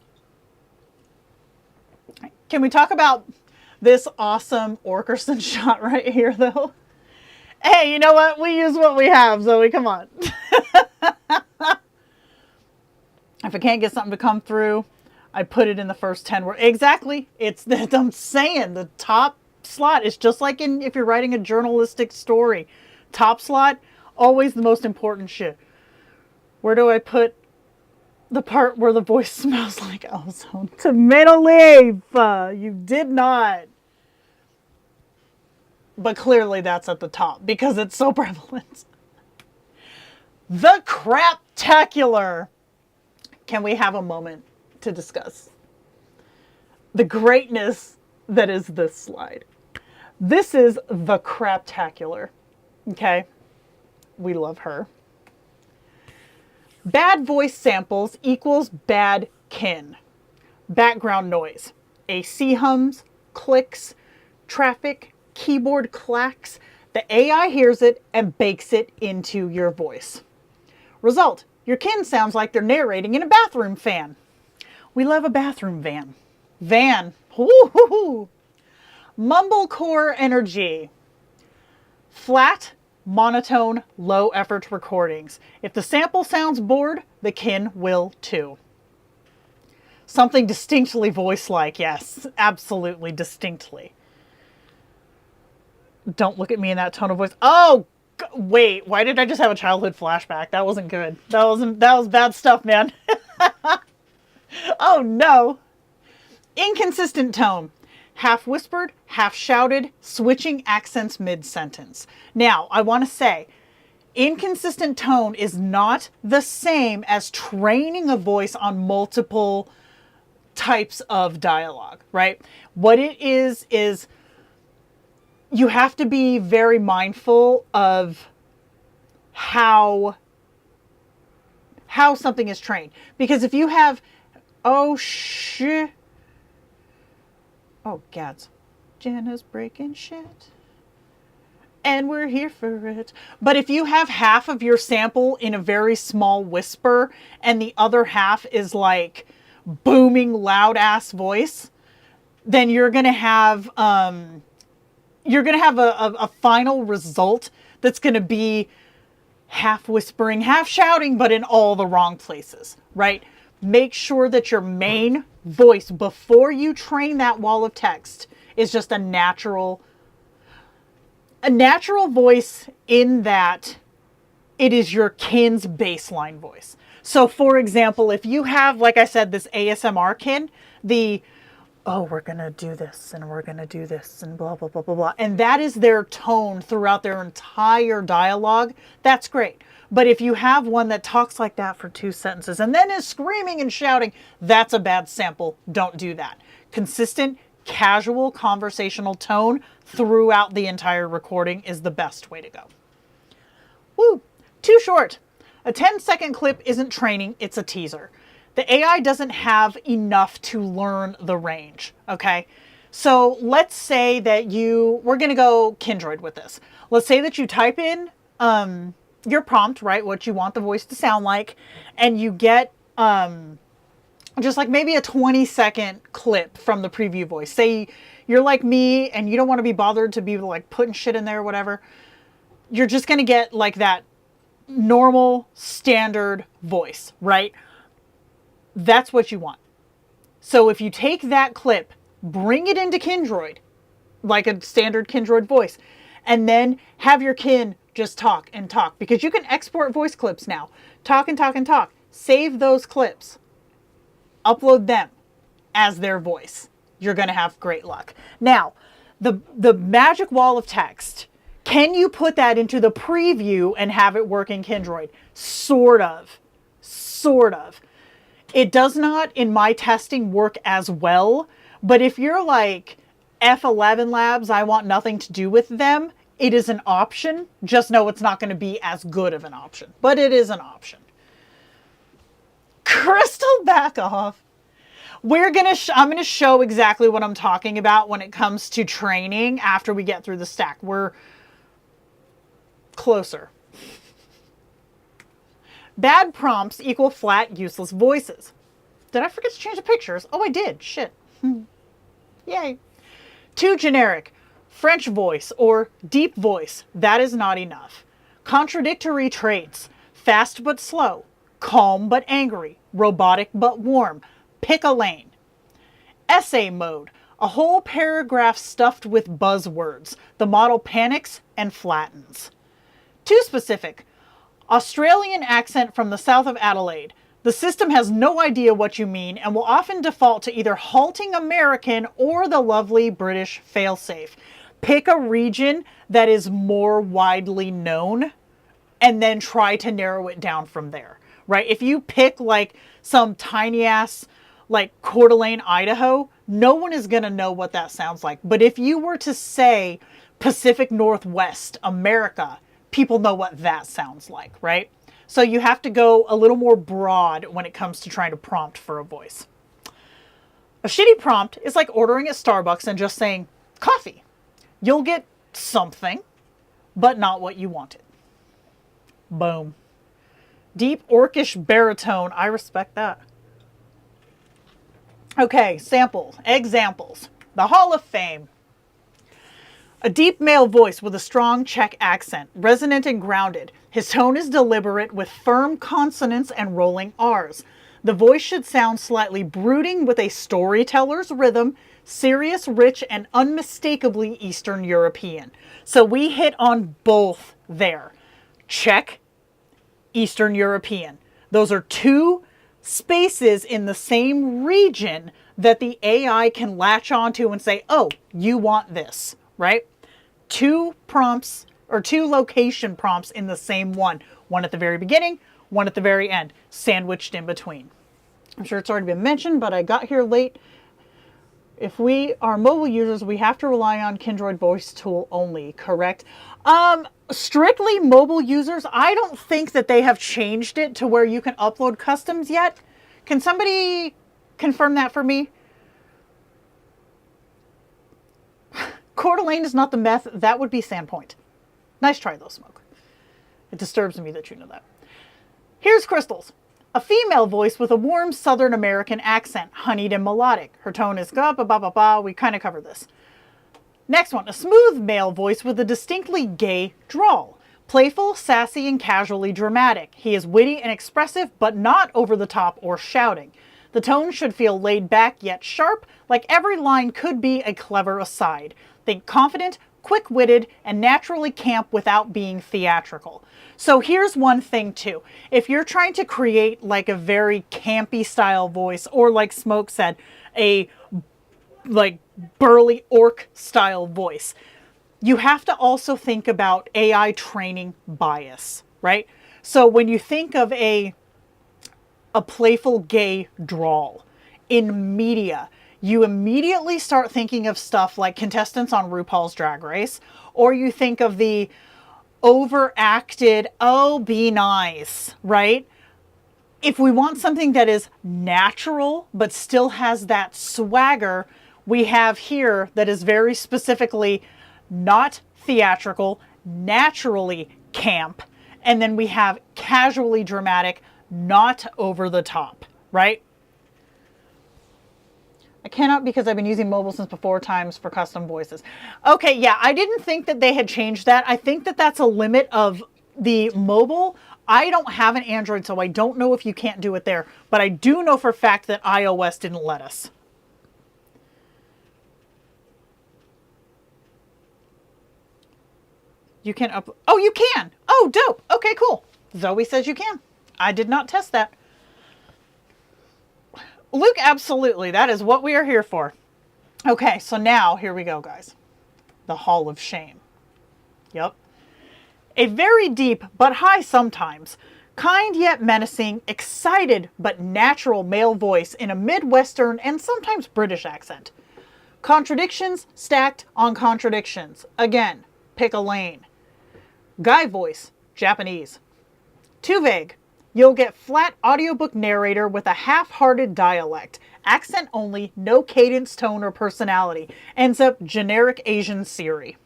Can we talk about this awesome Orkerson shot right here, though? Hey, you know what? We use what we have, Zoe. Come on. If I can't get something to come through, I put it in the first 10 words. Exactly. I'm saying the top slot is just like if you're writing a journalistic story. Top slot, always the most important shit. Where do I put the part where the voice smells like ozone? Tomato leaf! You did not. But clearly that's at the top because it's so prevalent. The craptacular. Can we have a moment to discuss the greatness that is this slide? This is the craptacular. Okay? We love her. Bad voice samples equals bad kin. Background noise. AC hums, clicks, traffic, keyboard clacks. The AI hears it and bakes it into your voice. Result, Your kin sounds like they're narrating in a bathroom fan. We love a bathroom van. Van. Woo-hoo-hoo. Mumblecore energy. Flat, monotone, low effort recordings. If the sample sounds bored, the kin will too. Something distinctly voice-like, yes, absolutely distinctly. Don't look at me in that tone of voice. Oh, wait, why did I just have a childhood flashback? That wasn't good. That was bad stuff, man. Oh no. Inconsistent tone. Half whispered, half shouted, switching accents mid-sentence. Now, I want to say, inconsistent tone is not the same as training a voice on multiple types of dialogue, right? What it is you have to be very mindful of how something is trained. Because if you have, oh gads, Jenna's breaking shit. And we're here for it. But if you have half of your sample in a very small whisper and the other half is like booming loud ass voice, then you're going to have a final result that's going to be half whispering, half shouting, but in all the wrong places, right? Make sure that your main voice before you train that wall of text is just a natural voice, in that it is your kin's baseline voice. So for example, if you have, like I said, this ASMR kin, we're going to do this and we're going to do this and blah, blah, blah, blah, blah. And that is their tone throughout their entire dialogue. That's great. But if you have one that talks like that for 2 sentences and then is screaming and shouting, that's a bad sample. Don't do that. Consistent, casual, conversational tone throughout the entire recording is the best way to go. Woo! Too short. A 10-second clip isn't training, it's a teaser. The AI doesn't have enough to learn the range, okay? So let's say that we're going to go Kindroid with this. Let's say that you type in your prompt, right, what you want the voice to sound like, and you get just like maybe a 20-second clip from the preview voice. Say you're like me and you don't want to be bothered to be like putting shit in there or whatever. You're just going to get like that normal standard voice, right? That's what you want. So if you take that clip, bring it into Kindroid, like a standard Kindroid voice, and then have your kin just talk and talk, because you can export voice clips now. Talk and talk and talk. Save those clips. Upload them as their voice. You're going to have great luck. Now, the magic wall of text, can you put that into the preview and have it work in Kindroid? Sort of. Sort of. It does not, in my testing, work as well. But if you're like, ElevenLabs, I want nothing to do with them, it is an option. Just know it's not going to be as good of an option. But it is an option. Crystal, back off. I'm going to show exactly what I'm talking about when it comes to training after we get through the stack. We're closer. Bad prompts equal flat, useless voices. Did I forget to change the pictures? Oh, I did. Shit. Yay. Too generic. French voice or deep voice. That is not enough. Contradictory traits. Fast but slow. Calm but angry. Robotic but warm. Pick a lane. Essay mode. A whole paragraph stuffed with buzzwords. The model panics and flattens. Too specific. Australian accent from the south of Adelaide. The system has no idea what you mean and will often default to either halting American or the lovely British failsafe. Pick a region that is more widely known and then try to narrow it down from there, right? If you pick like some tiny ass like Coeur d'Alene, Idaho, no one is going to know what that sounds like. But if you were to say Pacific Northwest, America, people know what that sounds like, right? So you have to go a little more broad when it comes to trying to prompt for a voice. A shitty prompt is like ordering at Starbucks and just saying, coffee. You'll get something, but not what you wanted. Boom. Deep orcish baritone. I respect that. Okay, samples, examples. The Hall of Fame. A deep male voice with a strong Czech accent, resonant and grounded. His tone is deliberate with firm consonants and rolling R's. The voice should sound slightly brooding with a storyteller's rhythm, serious, rich, and unmistakably Eastern European. So we hit on both there. Czech, Eastern European. Those are two spaces in the same region that the AI can latch onto and say, oh, you want this, right? Two prompts or two location prompts in the same one. One at the very beginning, one at the very end, sandwiched in between. I'm sure it's already been mentioned, but I got here late. If we are mobile users, we have to rely on Kindroid voice tool only, correct? Strictly mobile users, I don't think that they have changed it to where you can upload customs yet. Can somebody confirm that for me? Coeur d'Alene is not the meth. That would be Sandpoint. Nice try though, Smoke. It disturbs me that you know that. Here's Crystals. A female voice with a warm Southern American accent, honeyed and melodic. Her tone is ba ba ba ba. We kind of covered this. Next one, a smooth male voice with a distinctly gay drawl. Playful, sassy, and casually dramatic. He is witty and expressive, but not over the top or shouting. The tone should feel laid back yet sharp, like every line could be a clever aside. Think confident, quick-witted, and naturally camp without being theatrical. So here's one thing too. If you're trying to create like a very campy style voice, or like Smoke said, a like burly orc style voice, you have to also think about AI training bias, right? So when you think of a playful gay drawl in media, you immediately start thinking of stuff like contestants on RuPaul's Drag Race, or you think of the overacted, oh, be nice, right? If we want something that is natural, but still has that swagger, we have here that is very specifically not theatrical, naturally camp, and then we have casually dramatic, not over the top, right? I cannot because I've been using mobile since before times for custom voices. Okay, yeah, I didn't think that they had changed that. I think that that's a limit of the mobile. I don't have an Android, so I don't know if you can't do it there. But I do know for a fact that iOS didn't let us. You can upload. Oh, you can. Oh, dope. Okay, cool. Zoe says you can. I did not test that. Luke, absolutely. That is what we are here for. Okay, so now, here we go, guys. The Hall of Shame. Yep. A very deep, but high sometimes, kind yet menacing, excited but natural male voice in a Midwestern and sometimes British accent. Contradictions stacked on contradictions. Again, pick a lane. Guy voice, Japanese. Too vague. You'll get flat audiobook narrator with a half-hearted dialect. Accent only, no cadence, tone, or personality. Ends up generic Asian Siri.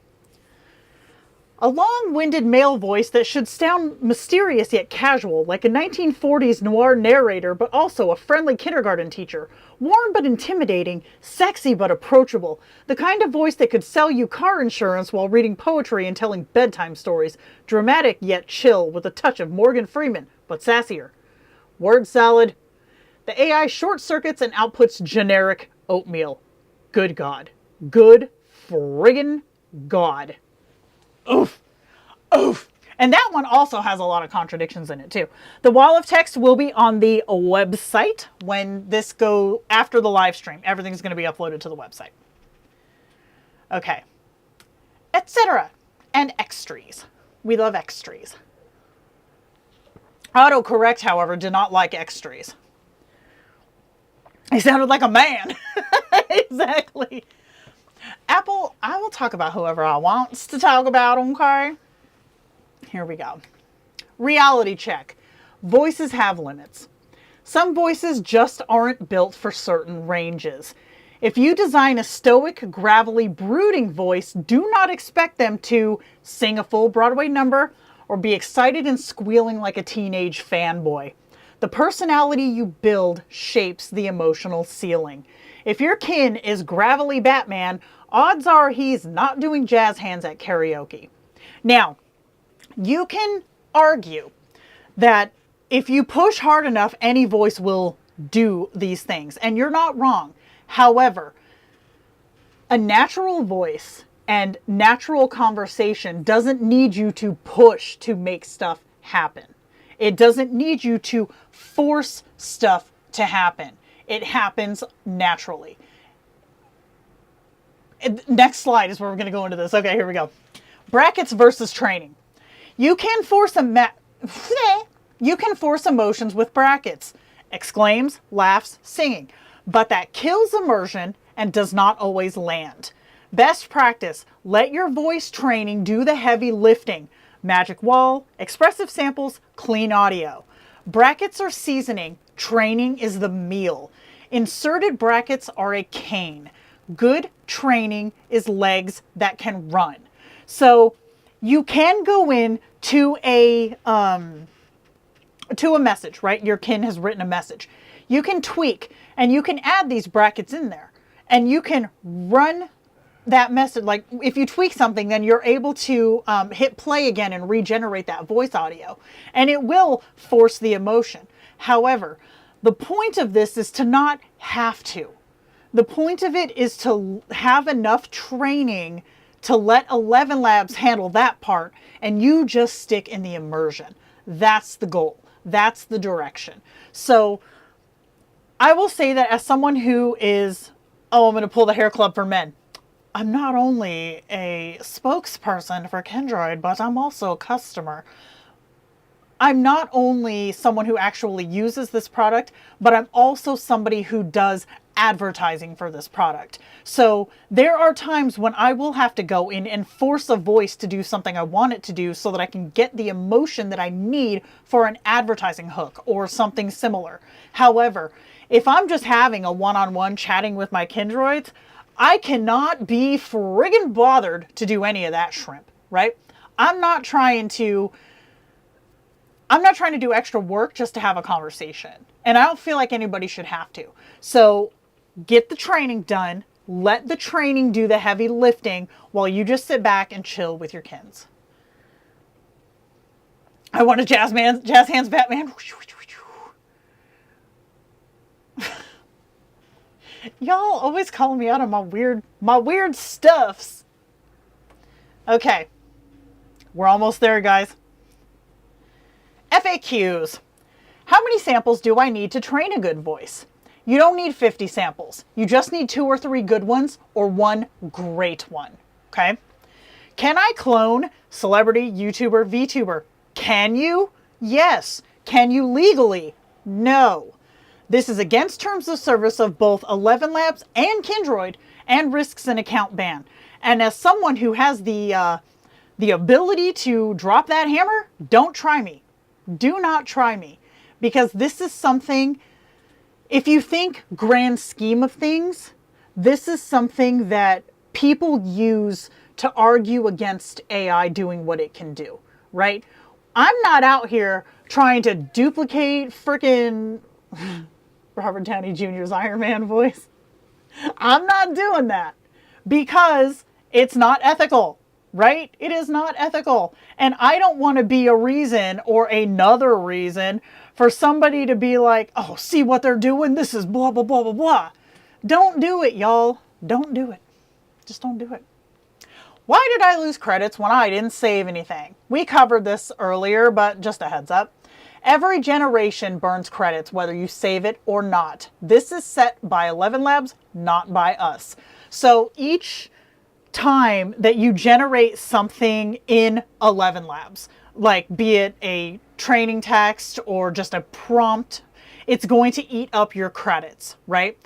A long-winded male voice that should sound mysterious yet casual, like a 1940s noir narrator, but also a friendly kindergarten teacher. Warm but intimidating, sexy but approachable. The kind of voice that could sell you car insurance while reading poetry and telling bedtime stories. Dramatic yet chill, with a touch of Morgan Freeman, but sassier. Word salad. The AI short circuits and outputs generic oatmeal. Good God. Good friggin' God. Oof. Oof. And that one also has a lot of contradictions in it too. The wall of text will be on the website when this go after the live stream. Everything's going to be uploaded to the website. Okay. Etc. And extras. We love extras. Autocorrect, however, did not like extras. He sounded like a man. Exactly. Apple, I will talk about whoever I wants to talk about, okay? Here we go. Reality check. Voices have limits. Some voices just aren't built for certain ranges. If you design a stoic, gravelly, brooding voice, do not expect them to sing a full Broadway number, or be excited and squealing like a teenage fanboy. The personality you build shapes the emotional ceiling. If your kin is gravelly Batman, odds are he's not doing jazz hands at karaoke. Now, you can argue that if you push hard enough, any voice will do these things, and you're not wrong. However, a natural voice and natural conversation doesn't need you to push to make stuff happen. It doesn't need you to force stuff to happen. It happens naturally. Next slide is where we're going to go into this. Okay, here we go. Brackets versus training. You can force you can force emotions with brackets. Exclaims, laughs, singing. But that kills immersion and does not always land. Best practice, let your voice training do the heavy lifting. Magic wall, expressive samples, clean audio. Brackets are seasoning, training is the meal. Inserted brackets are a cane. Good training is legs that can run. So you can go in to a message, right? Your kin has written a message. You can tweak and you can add these brackets in there and you can run that message. Like if you tweak something, then you're able to hit play again and regenerate that voice audio, and it will force the emotion. However, the point of this is to not have to. The point of it is to have enough training to let ElevenLabs handle that part, and you just stick in the immersion. That's the goal. That's the direction. So I will say that as someone who is, I'm going to pull the hair club for men. I'm not only a spokesperson for Kindroid, but I'm also a customer. I'm not only someone who actually uses this product, but I'm also somebody who does advertising for this product. So there are times when I will have to go in and force a voice to do something I want it to do so that I can get the emotion that I need for an advertising hook or something similar. However, if I'm just having a one-on-one chatting with my Kindroids, I cannot be friggin' bothered to do any of that shrimp, right? I'm not trying to do extra work just to have a conversation. And I don't feel like anybody should have to. So get the training done. Let the training do the heavy lifting while you just sit back and chill with your kins. I want a jazz hands Batman. Y'all always call me out on my weird stuffs. Okay. We're almost there, guys. FAQs. How many samples do I need to train a good voice? You don't need 50 samples. You just need 2 or 3 good ones or 1 great one. Okay? Can I clone celebrity, YouTuber, VTuber? Can you? Yes. Can you legally? No. This is against terms of service of both ElevenLabs and Kindroid and risks an account ban. And as someone who has the ability to drop that hammer, don't try me. Do not try me. Because this is something, if you think grand scheme of things, this is something that people use to argue against AI doing what it can do, right? I'm not out here trying to duplicate frickin' Robert Downey Jr.'s Iron Man voice. I'm not doing that because it's not ethical, right? It is not ethical. And I don't want to be a reason or another reason for somebody to be like, oh, see what they're doing? This is blah, blah, blah, blah, blah. Don't do it, y'all. Don't do it. Just don't do it. Why did I lose credits when I didn't save anything? We covered this earlier, but just a heads up. Every generation burns credits, whether you save it or not. This is set by ElevenLabs, not by us. So each time that you generate something in ElevenLabs, like be it a training text or just a prompt, it's going to eat up your credits, right?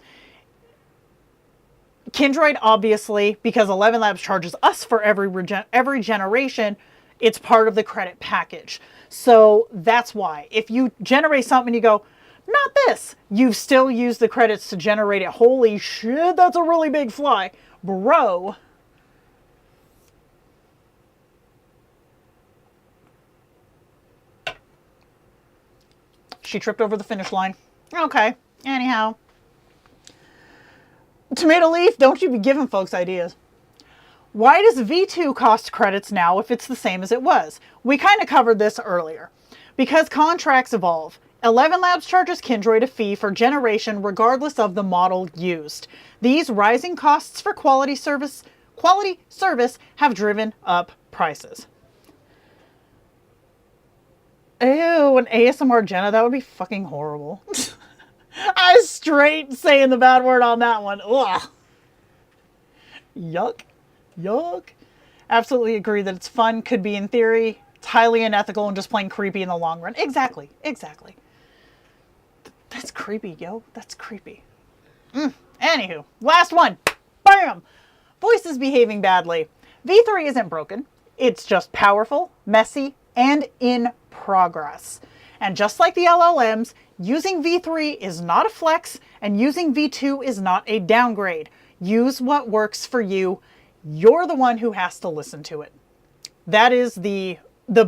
Kindroid, obviously, because ElevenLabs charges us for every generation, it's part of the credit package. So that's why. If you generate something and you go, not this, you've still used the credits to generate it. Holy shit, that's a really big fly. Bro. she tripped over the finish line. Okay, anyhow. Tomato Leaf, don't you be giving folks ideas. Why does V2 cost credits now if it's the same as it was? We kind of covered this earlier. Because contracts evolve. ElevenLabs charges Kindroid a fee for generation regardless of the model used. These rising costs for quality service have driven up prices. Ew, an ASMR Jenna, that would be fucking horrible. I was straight saying the bad word on that one. Ugh. Yuck. Yuck. Absolutely agree that it's fun, could be in theory. It's highly unethical and just plain creepy in the long run. Exactly. Exactly. That's creepy, yo. That's creepy. Anywho, last one. Bam! Voices behaving badly. V3 isn't broken. It's just powerful, messy, and in progress. And just like the LLMs, using V3 is not a flex, and using V2 is not a downgrade. Use what works for you. You're the one who has to listen to it. That is the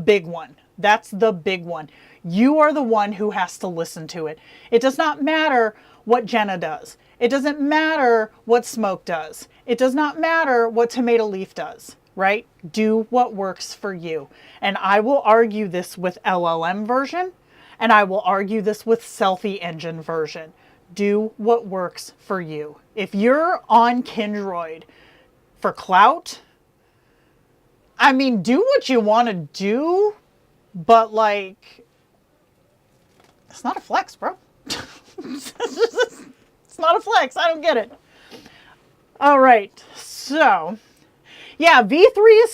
big one. That's the big one. You are the one who has to listen to it. It does not matter what Jenna does. It doesn't matter what Smoke does. It does not matter what Tomato Leaf does, right? Do what works for you. And I will argue this with LLM version, and I will argue this with Selfie Engine version. Do what works for you. If you're on Kindroid for clout, I mean, do what you want to do, but like, it's not a flex, bro. It's not a flex. I don't get it. All right. So, yeah, V3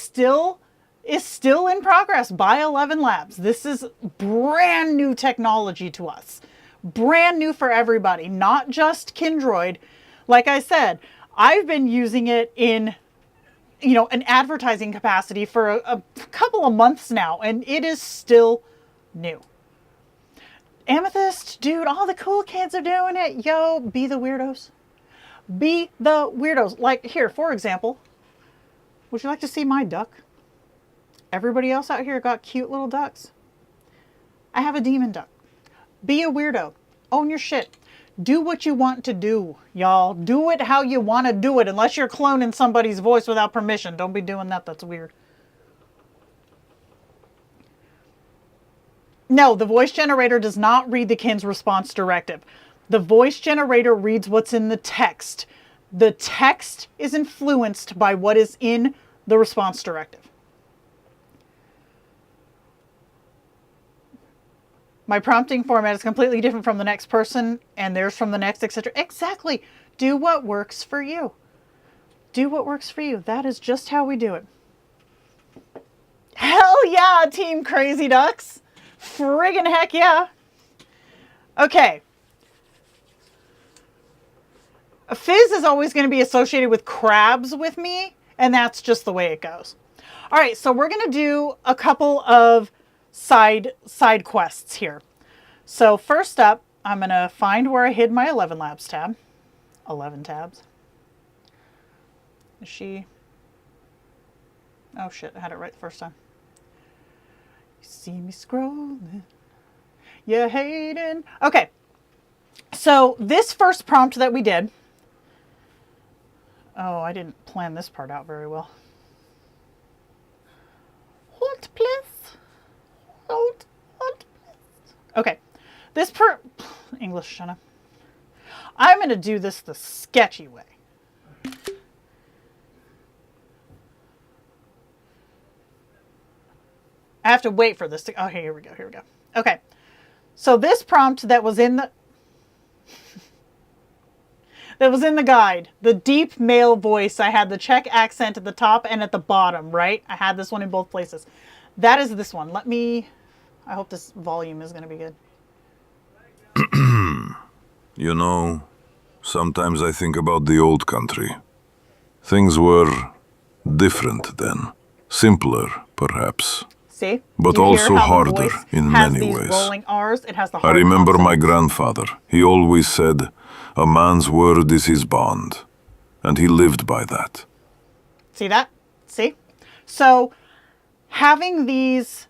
is still in progress by ElevenLabs. This is brand new technology to us. Brand new for everybody, not just Kindroid. Like I said, I've been using it in, you know, an advertising capacity for a couple of months now, and it is still new. Amethyst, dude, all the cool kids are doing it. Yo, be the weirdos. Be the weirdos. Like here, for example, would you like to see my duck? Everybody else out here got cute little ducks. I have a demon duck. Be a weirdo. Own your shit. Do what you want to do, y'all. Do it how you want to do it, unless you're cloning somebody's voice without permission. Don't be doing that. That's weird. No, the voice generator does not read the Kind's response directive. The voice generator reads what's in the text. The text is influenced by what is in the response directive. My prompting format is completely different from the next person, and theirs from the next, etc. Exactly. Do what works for you. Do what works for you. That is just how we do it. Hell yeah, Team Crazy Ducks. Friggin' heck yeah. Okay. A fizz is always going to be associated with crabs with me, and that's just the way it goes. All right, so we're going to do a couple of side quests here. So first up, I'm going to find where I hid my ElevenLabs tab. 11 tabs. Is she... Oh shit, I had it right the first time. You see me scrolling. You hating. Okay. So this first prompt that we did. Oh, I didn't plan this part out very well. Hold, please. Hold, please. Okay. This English, shut up. I'm going to do this the sketchy way. I have to wait for this to... Oh, here we go. Here we go. Okay. So this prompt that was in the... that was in the guide, the deep male voice, I had the Czech accent at the top and at the bottom, right? I had this one in both places. That is this one. Let me... I hope this volume is going to be good. You know, sometimes I think about the old country. Things were different then. Simpler, perhaps. See? But You hear also how the harder voice in has many these ways. rolling R's. It has the I hard remember my consonants. grandfather. He always said, a man's word is his bond. And he lived by that. See that? See? So having these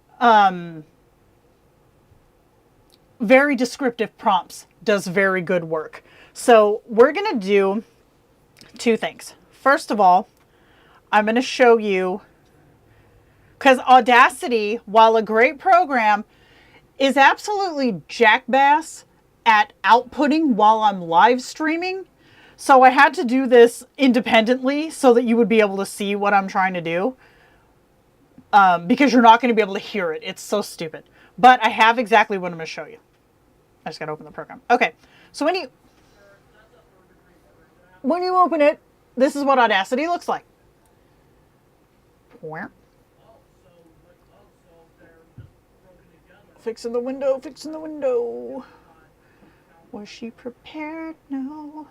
very descriptive prompts does very good work. So we're going to do two things. First of all, I'm going to show you, because Audacity, while a great program, is absolutely jackbass at outputting while I'm live streaming. So I had to do this independently so that you would be able to see what I'm trying to do. Because you're not going to be able to hear it. It's so stupid. But I have exactly what I'm going to show you. I just got to open the program. Okay. So when you open it, this is what Audacity looks like. Fixing the window, fixing the window. Was she prepared? No.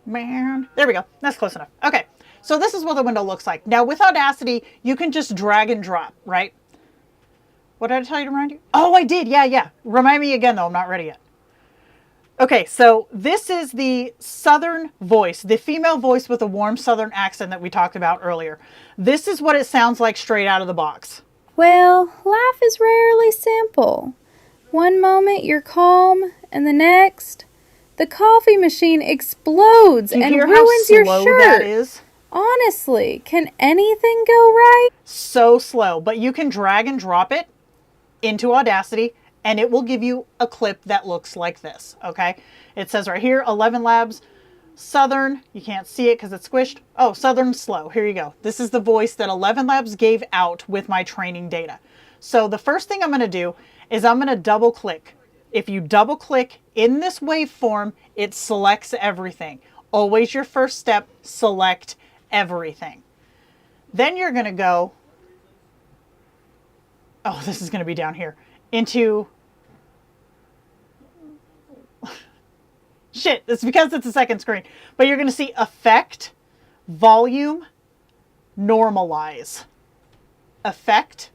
Man. There we go. That's close enough. Okay. So this is what the window looks like. Now with Audacity, you can just drag and drop, right? What did I tell you to remind you? Oh, I did. Yeah. Remind me again, though. I'm not ready yet. Okay, so this is the Southern voice, the female voice with a warm Southern accent that we talked about earlier. This is what it sounds like straight out of the box. Well, life is rarely simple. One moment you're calm, and the next, the coffee machine explodes and ruins your shirt. That is? Honestly, can anything go right? So slow, but you can drag and drop it into Audacity, and it will give you a clip that looks like this, okay? It says right here, ElevenLabs Southern. You can't see it because it's squished. Oh, Southern slow. Here you go. This is the voice that ElevenLabs gave out with my training data. So the first thing I'm going to do is I'm going to double click. If you double click in this waveform, it selects everything. Always your first step, select everything. Then you're going to go, oh, this is going to be down here, into, shit, it's because it's a second screen. But you're going to see Effect, Volume, Normalize. Effect,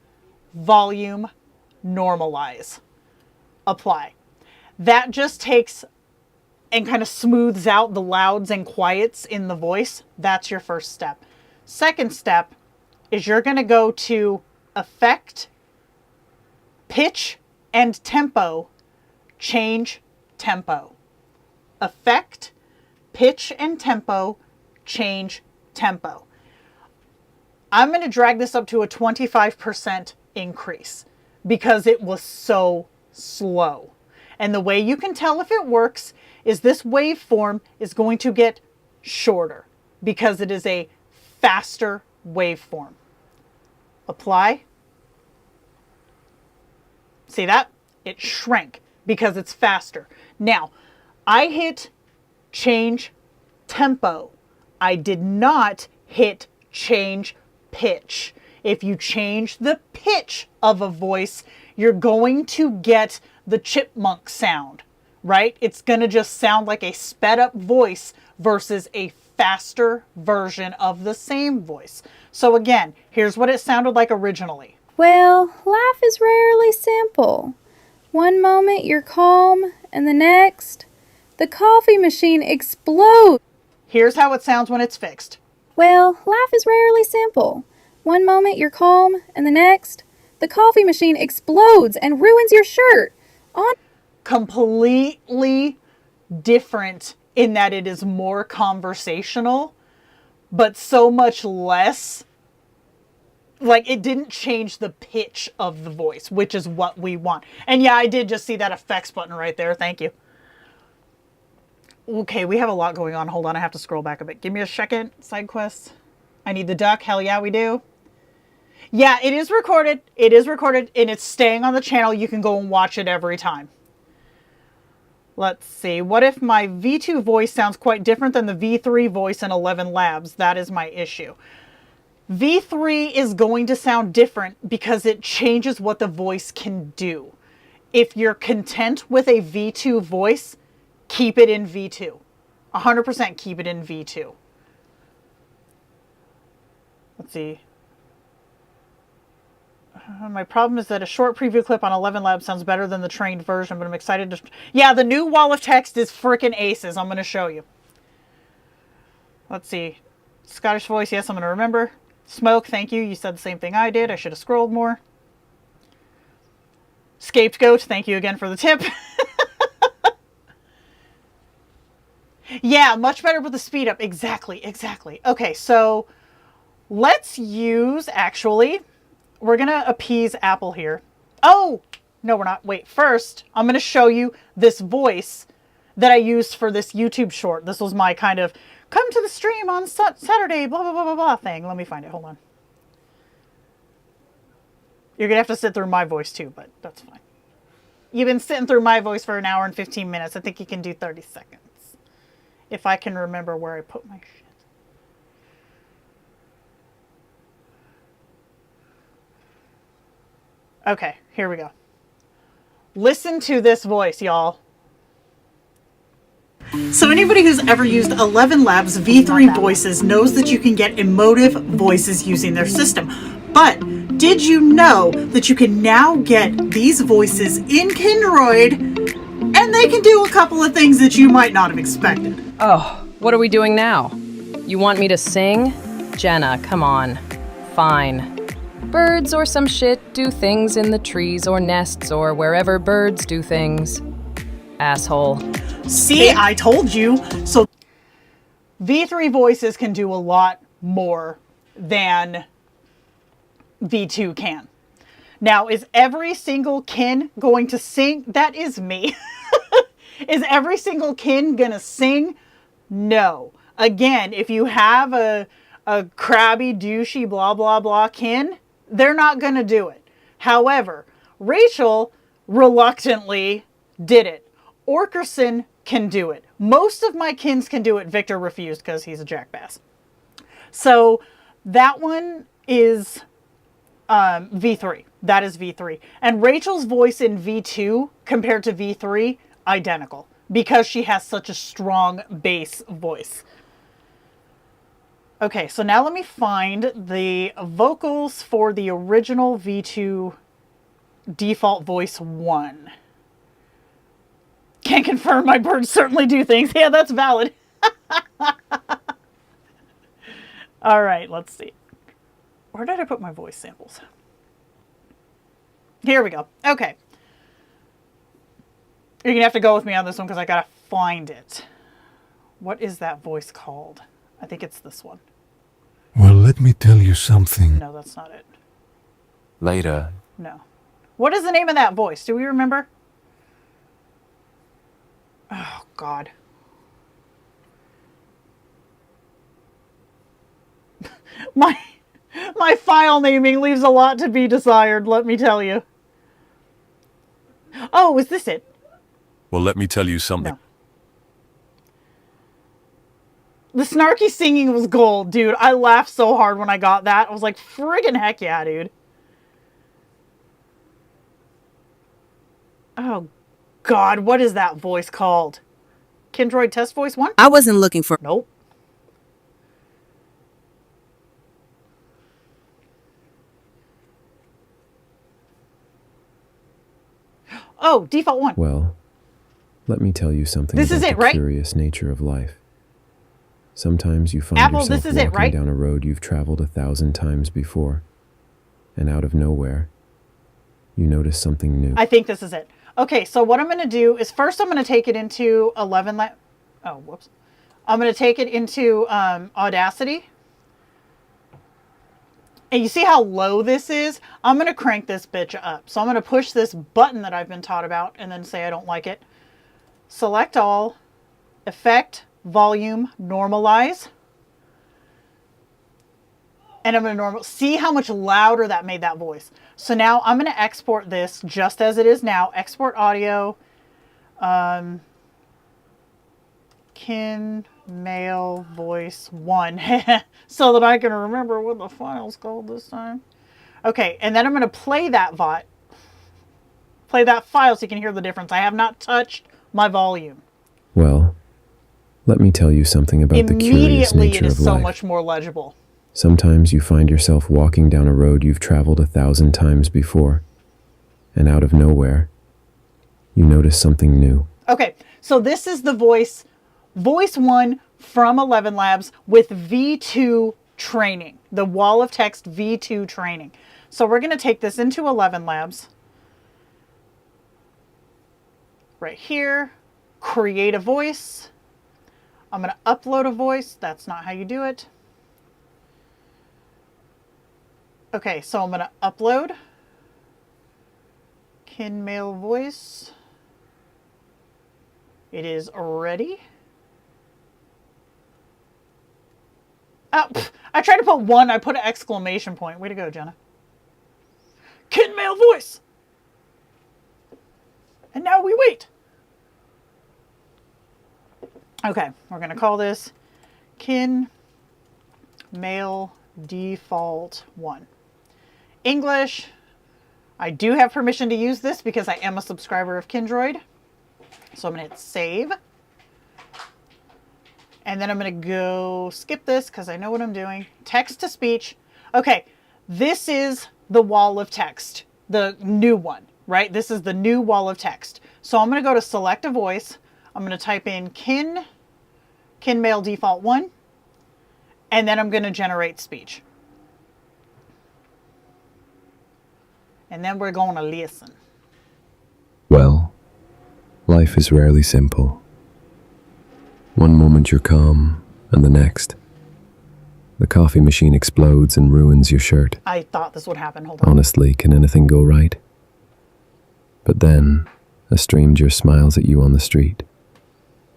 Volume, Normalize. Apply. That just takes and kind of smooths out the louds and quiets in the voice. That's your first step. Second step is you're going to go to Effect, Pitch and Tempo, Change Tempo. Effect, Pitch and Tempo, Change Tempo. I'm going to drag this up to a 25% increase because it was so slow. And the way you can tell if it works is this waveform is going to get shorter because it is a faster waveform. Apply. See that? It shrank because it's faster. Now, I hit change tempo. I did not hit change pitch. If you change the pitch of a voice, you're going to get the chipmunk sound, right? It's going to just sound like a sped up voice versus a faster version of the same voice. So again, here's what it sounded like originally. Well, life is rarely simple. One moment you're calm, and the next, the coffee machine explodes. Here's how it sounds when it's fixed. Well, life is rarely simple. One moment you're calm, and the next, the coffee machine explodes and ruins your shirt. Completely different in that it is more conversational, but so much less. Like, it didn't change the pitch of the voice, which is what we want. And yeah, I did just see that effects button right there. Thank you. Okay, we have a lot going on. Hold on, I have to scroll back a bit. Give me a second. Side quests. I need the duck. Hell yeah, we do. Yeah, it is recorded. It is recorded, and it's staying on the channel. You can go and watch it every time. Let's see. What if my V2 voice sounds quite different than the V3 voice in ElevenLabs? That is my issue. V3 is going to sound different because it changes what the voice can do. If you're content with a V2 voice, keep it in V2. 100% keep it in V2. Let's see. My problem is that a short preview clip on ElevenLabs sounds better than the trained version, but I'm excited to... Yeah, the new wall of text is freaking aces. I'm going to show you. Let's see. Scottish voice, yes, I'm going to remember. Smoke, thank you. You said the same thing I did. I should have scrolled more. Scapegoat, thank you again for the tip. Yeah, much better with the speed up. Exactly. Okay, so let's use, actually, we're going to appease Apple here. Oh, no, we're not. Wait, first, I'm going to show you this voice that I used for this YouTube short. This was my kind of, come to the stream on Saturday, blah, blah, blah, blah, blah thing. Let me find it. Hold on. You're going to have to sit through my voice too, but that's fine. You've been sitting through my voice for an hour and 15 minutes. I think you can do 30 seconds. If I can remember where I put my shit. Okay, here we go. Listen to this voice, y'all. So anybody who's ever used ElevenLabs V3 voices knows that you can get emotive voices using their system. But did you know that you can now get these voices in Kindroid and they can do a couple of things that you might not have expected? Oh, what are we doing now? You want me to sing? Jenna, come on. Fine. Birds or some shit do things in the trees or nests or wherever birds do things. Asshole. See, I told you. So V3 voices can do a lot more than V2 can. Now, is every single kin going to sing? That is me. Is every single kin gonna sing? No. Again, if you have a crabby, douchey, blah, blah, blah kin, they're not gonna do it. However, Rachel reluctantly did it. Orkerson can do it. Most of my kins can do it. Victor refused because he's a jackbass. So that one is V3. That is V3. And Rachel's voice in V2 compared to V3, identical. Because she has such a strong bass voice. Okay, so now let me find the vocals for the original V2 default voice 1. Can't confirm, my birds certainly do things. Yeah, that's valid. All right, let's see. Where did I put my voice samples? Here we go. Okay. You're going to have to go with me on this one because I got to find it. What is that voice called? I think it's this one. Well, let me tell you something. No, that's not it. Later. No. What is the name of that voice? Do we remember? Oh, God. My file naming leaves a lot to be desired, let me tell you. Oh, is this it? Well, let me tell you something. No. The snarky singing was gold, dude. I laughed so hard when I got that. I was like, friggin' heck yeah, dude. Oh, God, what is that voice called? Kindroid test voice 1? I wasn't looking for... Nope. Oh, default 1. Well, let me tell you something This about is it, the right? curious nature of life. Sometimes you find Apple, yourself this is it, walking right? down a road you've traveled 1,000 times before, and out of nowhere, you notice something new. I think this is it. Okay, so what I'm going to do is first I'm going to take it into ElevenLabs. Oh, whoops. I'm going to take it into Audacity. And you see how low this is? I'm going to crank this bitch up. So I'm going to push this button that I've been taught about and then say I don't like it. Select all, effect, volume, normalize. And I'm going to see how much louder that made that voice. So now I'm going to export this just as it is now. Export audio. Kin male voice 1. So that I can remember what the file's called this time. Okay, and then I'm going to play that play that file so you can hear the difference. I have not touched my volume. Well, let me tell you something about the curious Immediately nature it of is so life. much more legible. Sometimes you find yourself walking down a road you've traveled 1,000 times before, and out of nowhere, you notice something new. Okay, so this is the voice 1 from ElevenLabs with V2 training, the wall of text V2 training. So we're going to take this into ElevenLabs. right here, create a voice. I'm going to upload a voice. That's not how you do it. Okay, so I'm going to upload Kindmail voice. It is ready. Oh, I tried to put one, I put an exclamation point. Way to go, Jenna. Kindmail voice. And now we wait. Okay, we're going to call this Kindmail default 1. English. I do have permission to use this because I am a subscriber of Kindroid. So I'm going to hit save. And then I'm going to go skip this because I know what I'm doing. Text to speech. Okay, this is the wall of text, the new one, right? This is the new wall of text. So I'm going to go to select a voice. I'm going to type in Kindmail default 1. And then I'm going to generate speech. And then we're going to listen. Well, life is rarely simple. One moment you're calm, and the next, the coffee machine explodes and ruins your shirt. I thought this would happen. Hold on. Honestly, can anything go right? But then, a stranger smiles at you on the street,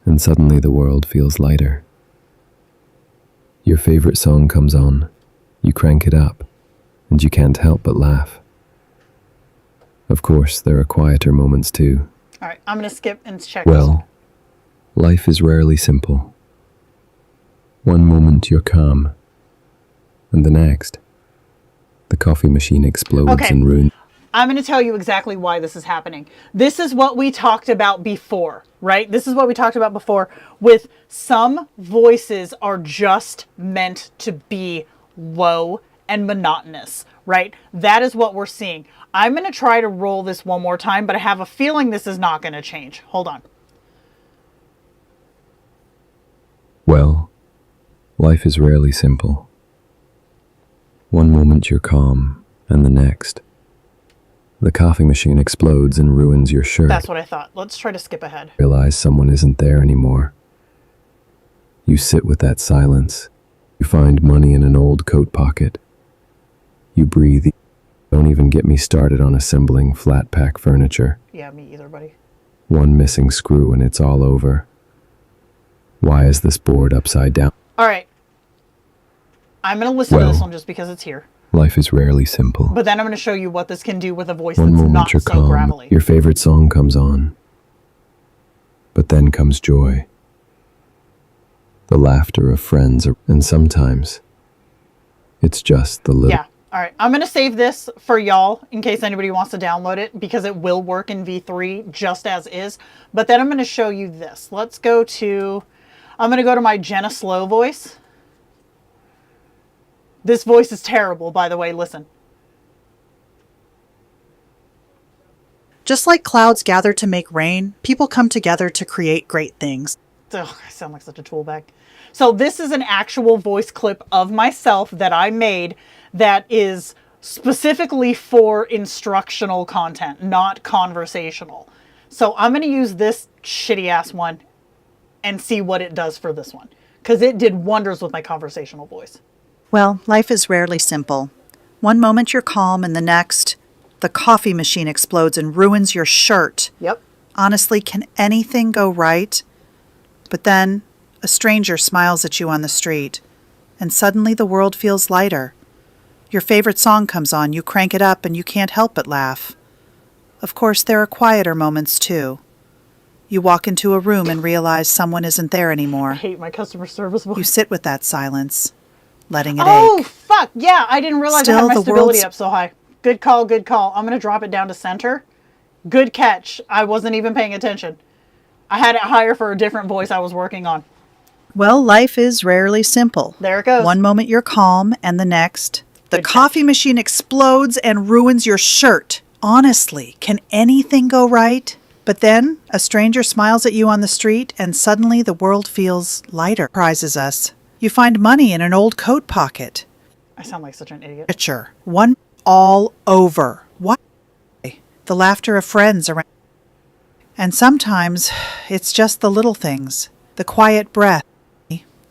and suddenly the world feels lighter. Your favorite song comes on, you crank it up, and you can't help but laugh. Of course, there are quieter moments too. All right, I'm going to skip and check Well, life is rarely simple. One moment you're calm, and the next, the coffee machine explodes and ruins. I'm going to tell you exactly why this is happening. This is what we talked about before, right? This is what we talked about before with some voices are just meant to be low and monotonous, right? That is what we're seeing. I'm going to try to roll this one more time, but I have a feeling this is not going to change. Hold on. Well, life is rarely simple. One moment you're calm, and the next, the coffee machine explodes and ruins your shirt. That's what I thought. Let's try to skip ahead. Realize someone isn't there anymore. You sit with that silence. You find money in an old coat pocket. You breathe. Don't even get me started on assembling flat pack furniture. Yeah, me either, buddy. One missing screw and it's all over. Why is this board upside down? All right. I'm going to listen to this one just because it's here. Life is rarely simple. But then I'm going to show you what this can do with a voice One that's moment not you're so calm, gravelly. your favorite song comes on. But then comes joy. The laughter of friends, and sometimes it's just the little... Yeah. All right. I'm going to save this for y'all in case anybody wants to download it because it will work in V3 just as is. But then I'm going to show you this. Let's go to... I'm going to go to my Jenna Slow voice. This voice is terrible, by the way. Listen. Just like clouds gather to make rain, people come together to create great things. Ugh, I sound like such a tool bag. So this is an actual voice clip of myself that I made that is specifically for instructional content, not conversational. So I'm going to use this shitty ass one and see what it does for this one. Because it did wonders with my conversational voice. Well, life is rarely simple. One moment you're calm and the next, the coffee machine explodes and ruins your shirt. Yep. Honestly, can anything go right? But then a stranger smiles at you on the street, and suddenly the world feels lighter. Your favorite song comes on, you crank it up, and you can't help but laugh. Of course, there are quieter moments, too. You walk into a room and realize someone isn't there anymore. I hate my customer service voice. You sit with that silence, letting it ache. Oh, fuck. Yeah, I didn't realize I Still, had my the stability world's- up so high. Good call, good call. I'm going to drop it down to center. Good catch. I wasn't even paying attention. I had it higher for a different voice I was working on. Well, life is rarely simple. There it goes. One moment you're calm, and the next, the coffee machine explodes and ruins your shirt. Honestly, can anything go right? But then, a stranger smiles at you on the street, and suddenly the world feels lighter. Surprises us. You find money in an old coat pocket. I sound like such an idiot. Picture. One all over. What? The laughter of friends around. And sometimes it's just the little things, the quiet breath.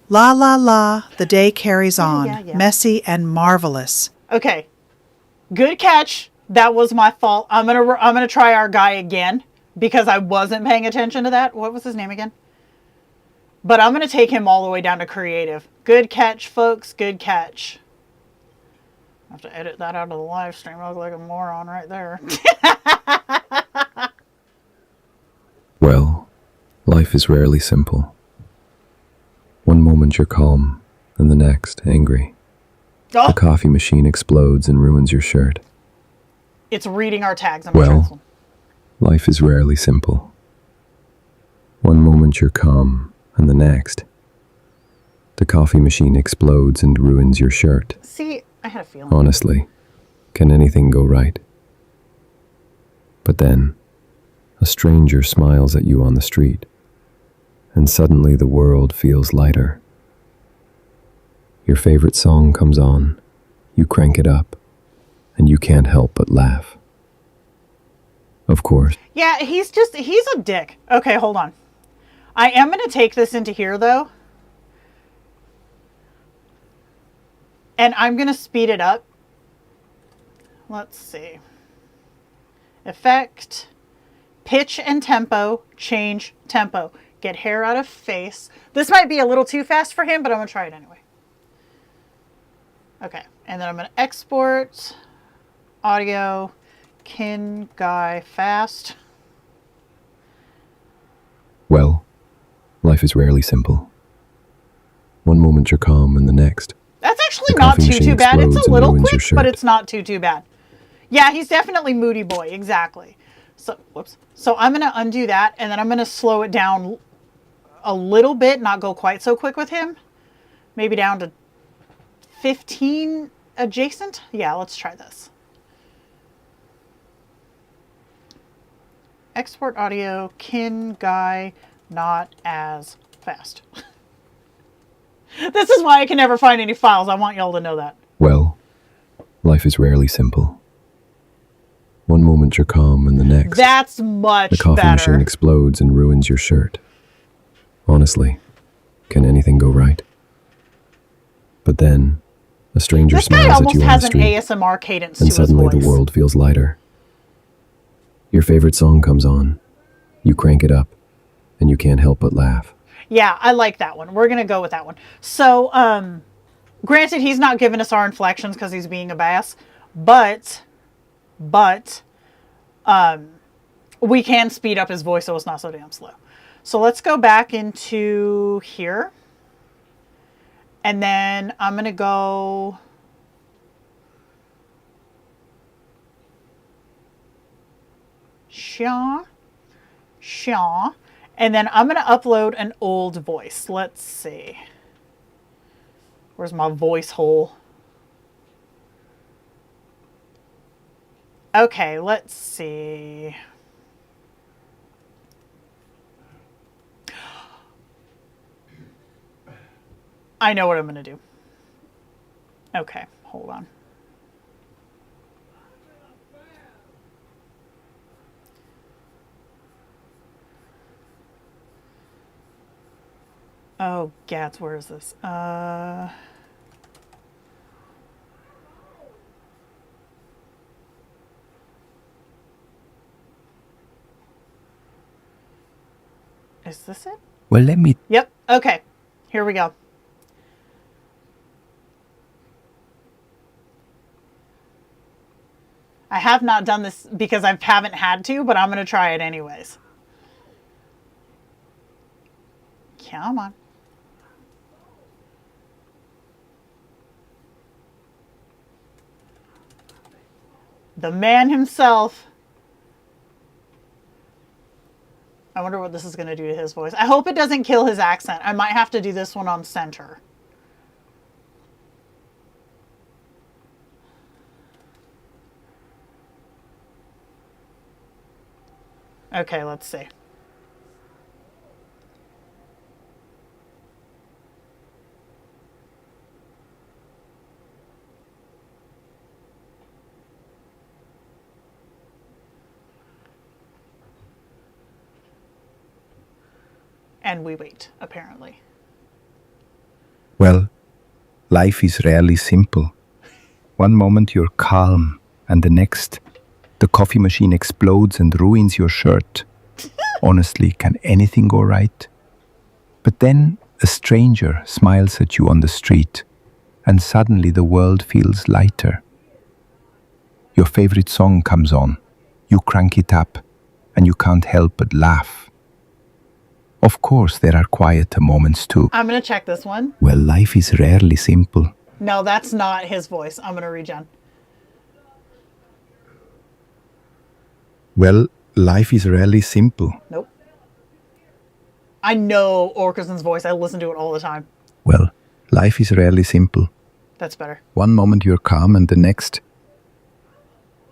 La la la, the day carries on, messy and marvelous. Okay, good catch. That was my fault. I'm gonna try our guy again because I wasn't paying attention to that. What was his name again? But I'm gonna take him all the way down to creative. Good catch, folks. Good catch. I have to edit that out of the live stream. I look like a moron right there. Well, life is rarely simple. One moment you're calm, and the next, angry. Oh, The coffee machine explodes and ruins your shirt. it's reading our tags. Well, life is rarely simple. One moment you're calm, and the next, the coffee machine explodes and ruins your shirt. See, I had a feeling. Honestly, can anything go right? But then, a stranger smiles at you on the street, and suddenly the world feels lighter. Your favorite song comes on, you crank it up, and you can't help but laugh. Of course. Yeah, he's a dick. Okay, hold on. I am going to take this into here, though. And I'm going to speed it up. Let's see. Effect, pitch and tempo, change tempo. Get hair out of face. This might be a little too fast for him, but I'm going to try it anyway. Okay, and then I'm going to export audio, kin guy fast. Well, life is rarely simple. One moment you're calm and the next. That's actually not too bad. It's a little quick, but it's not too bad. Yeah, he's definitely moody boy. Exactly. So, whoops. So I'm going to undo that, and then I'm going to slow it down a little bit, not go quite so quick with him. Maybe down to 15 adjacent. Yeah, let's try this. Export audio, kin guy, not as fast. This is why I can never find any files. I want y'all to know that. Well, life is rarely simple. One moment you're calm and the next. That's much better. The coffee machine explodes and ruins your shirt. Honestly, can anything go right? But then, a stranger smiles at you on the street. This guy almost has an ASMR cadence to his voice. And suddenly the world feels lighter. Your favorite song comes on. You crank it up, and you can't help but laugh. Yeah, I like that one. We're going to go with that one. So, granted, he's not giving us our inflections because he's being a bass, but we can speed up his voice so it's not so damn slow. So let's go back into here. And then I'm going to go... Shaw. And then I'm going to upload an old voice. Let's see. Where's my voice hole? Okay, let's see. I know what I'm going to do. Okay, hold on. Oh, Gats, where is this? Is this it? Well, let me... Yep. Okay. Here we go. I have not done this because I haven't had to, but I'm going to try it anyways. Come on. The man himself. I wonder what this is going to do to his voice. I hope it doesn't kill his accent. I might have to do this one on center. Okay, let's see. And we wait, apparently. Well, life is rarely simple. One moment you're calm, and the next, the coffee machine explodes and ruins your shirt. Honestly, can anything go right? But then a stranger smiles at you on the street, and suddenly the world feels lighter. Your favorite song comes on, you crank it up, and you can't help but laugh. Of course, there are quieter moments too. I'm going to check this one. Well, life is rarely simple. No, that's not his voice. I'm going to regen. Well, life is rarely simple. Nope. I know Orkerson's voice. I listen to it all the time. Well, life is rarely simple. That's better. One moment you're calm and the next,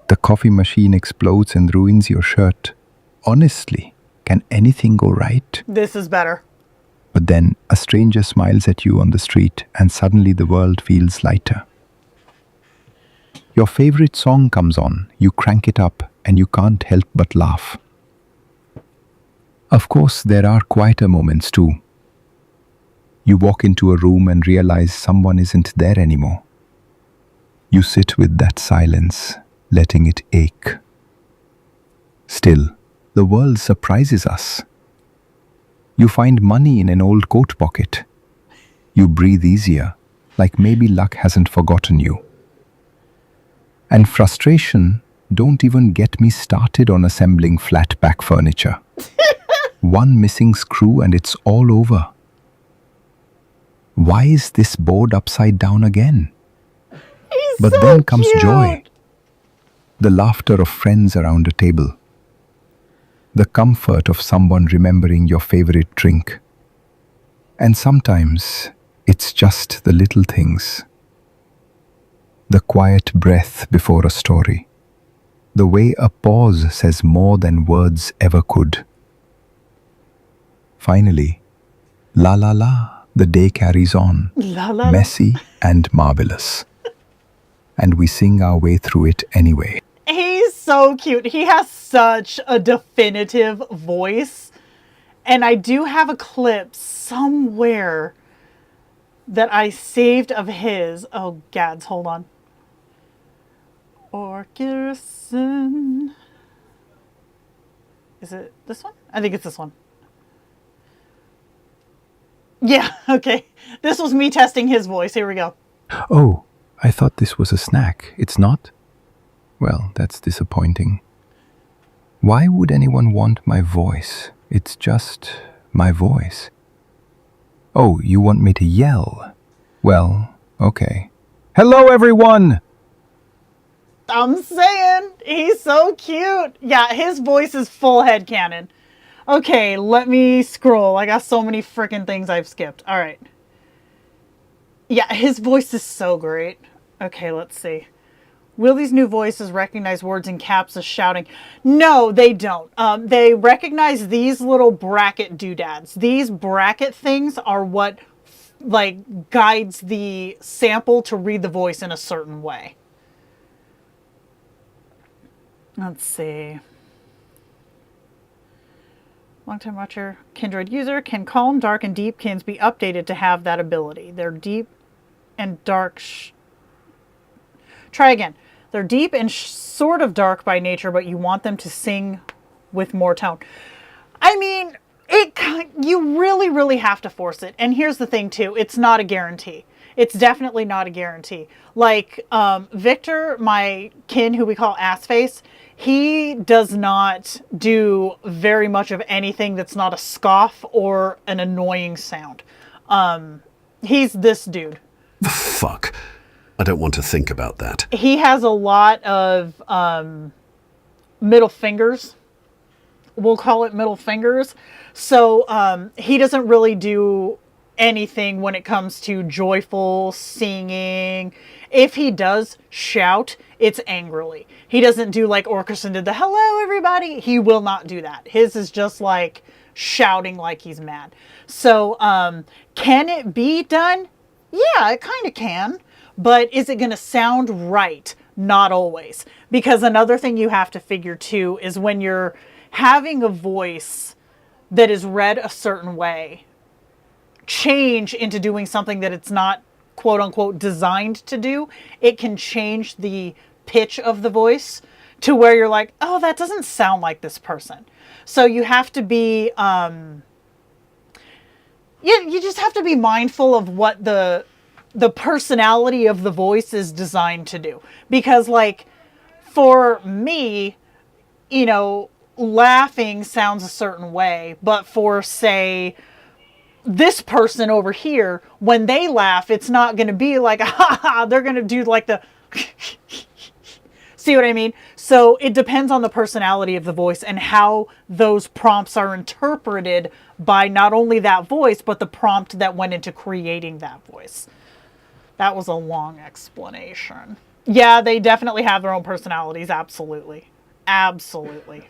the coffee machine explodes and ruins your shirt. Honestly, can anything go right? This is better. But then a stranger smiles at you on the street and suddenly the world feels lighter. Your favorite song comes on, you crank it up and you can't help but laugh. Of course, there are quieter moments too. You walk into a room and realize someone isn't there anymore. You sit with that silence, letting it ache. Still, the world surprises us. You find money in an old coat pocket. You breathe easier, like maybe luck hasn't forgotten you. And frustration, don't even get me started on assembling flat pack furniture. One missing screw and it's all over. Why is this board upside down again? But so then comes cute. joy. The laughter of friends around a table. The comfort of someone remembering your favorite drink. And sometimes it's just the little things. The quiet breath before a story. The way a pause says more than words ever could. Finally, la la la, the day carries on. La, la, la. Messy and marvelous. And we sing our way through it anyway. He's so cute. He has such a definitive voice. And I do have a clip somewhere that I saved of his. Oh, gads, hold on. Orkerson. Is it this one? I think it's this one. Yeah, okay. This was me testing his voice. Here we go. Oh, I thought this was a snack. It's not? Well, that's disappointing. Why would anyone want my voice? It's just my voice. Oh, you want me to yell? Well, okay. Hello, everyone! I'm saying, he's so cute. Yeah, his voice is full headcanon. Okay, let me scroll. I got so many freaking things I've skipped. All right. Yeah, his voice is so great. Okay, let's see. Will these new voices recognize words in caps as shouting? No, they don't. They recognize these little bracket doodads. These bracket things are what like guides the sample to read the voice in a certain way. Let's see. Longtime watcher, Kindroid user. Can calm, dark, and deep cans be updated to have that ability? They're deep and dark. Try again. They're deep and sort of dark by nature, but you want them to sing with more tone. I mean, you really have to force it. And here's the thing too, it's not a guarantee. It's definitely not a guarantee. Like Victor, my kin who we call Assface, he does not do very much of anything that's not a scoff or an annoying sound. He's this dude. Fuck. I don't want to think about that. He has a lot of middle fingers. We'll call it middle fingers. So he doesn't really do anything when it comes to joyful singing. If he does shout, it's angrily. He doesn't do like Orkerson did the hello everybody. He will not do that. His is just like shouting like he's mad. So can it be done? Yeah, it kind of can. But is it going to sound right? Not always. Because another thing you have to figure too is when you're having a voice that is read a certain way change into doing something that it's not quote unquote designed to do. It can change the pitch of the voice to where you're like, oh, that doesn't sound like this person. So you have to be, you just have to be mindful of what the personality of the voice is designed to do. Because like for me, you know, laughing sounds a certain way, but for say this person over here, when they laugh, it's not going to be like, ha ha, they're going to do like the, see what I mean? So it depends on the personality of the voice and how those prompts are interpreted by not only that voice, but the prompt that went into creating that voice. That was a long explanation. Yeah, they definitely have their own personalities. Absolutely. Absolutely.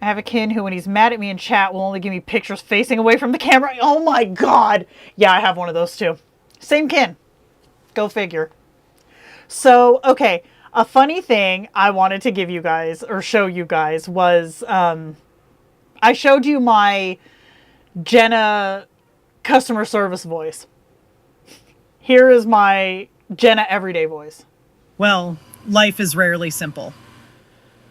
I have a kin who, when he's mad at me in chat, will only give me pictures facing away from the camera. Oh my God. Yeah, I have one of those too. Same kin. Go figure. So, okay. A funny thing I wanted to give you guys, or show you guys, was I showed you my Jenna customer service voice. Here is my Jenna everyday voice. Well, life is rarely simple.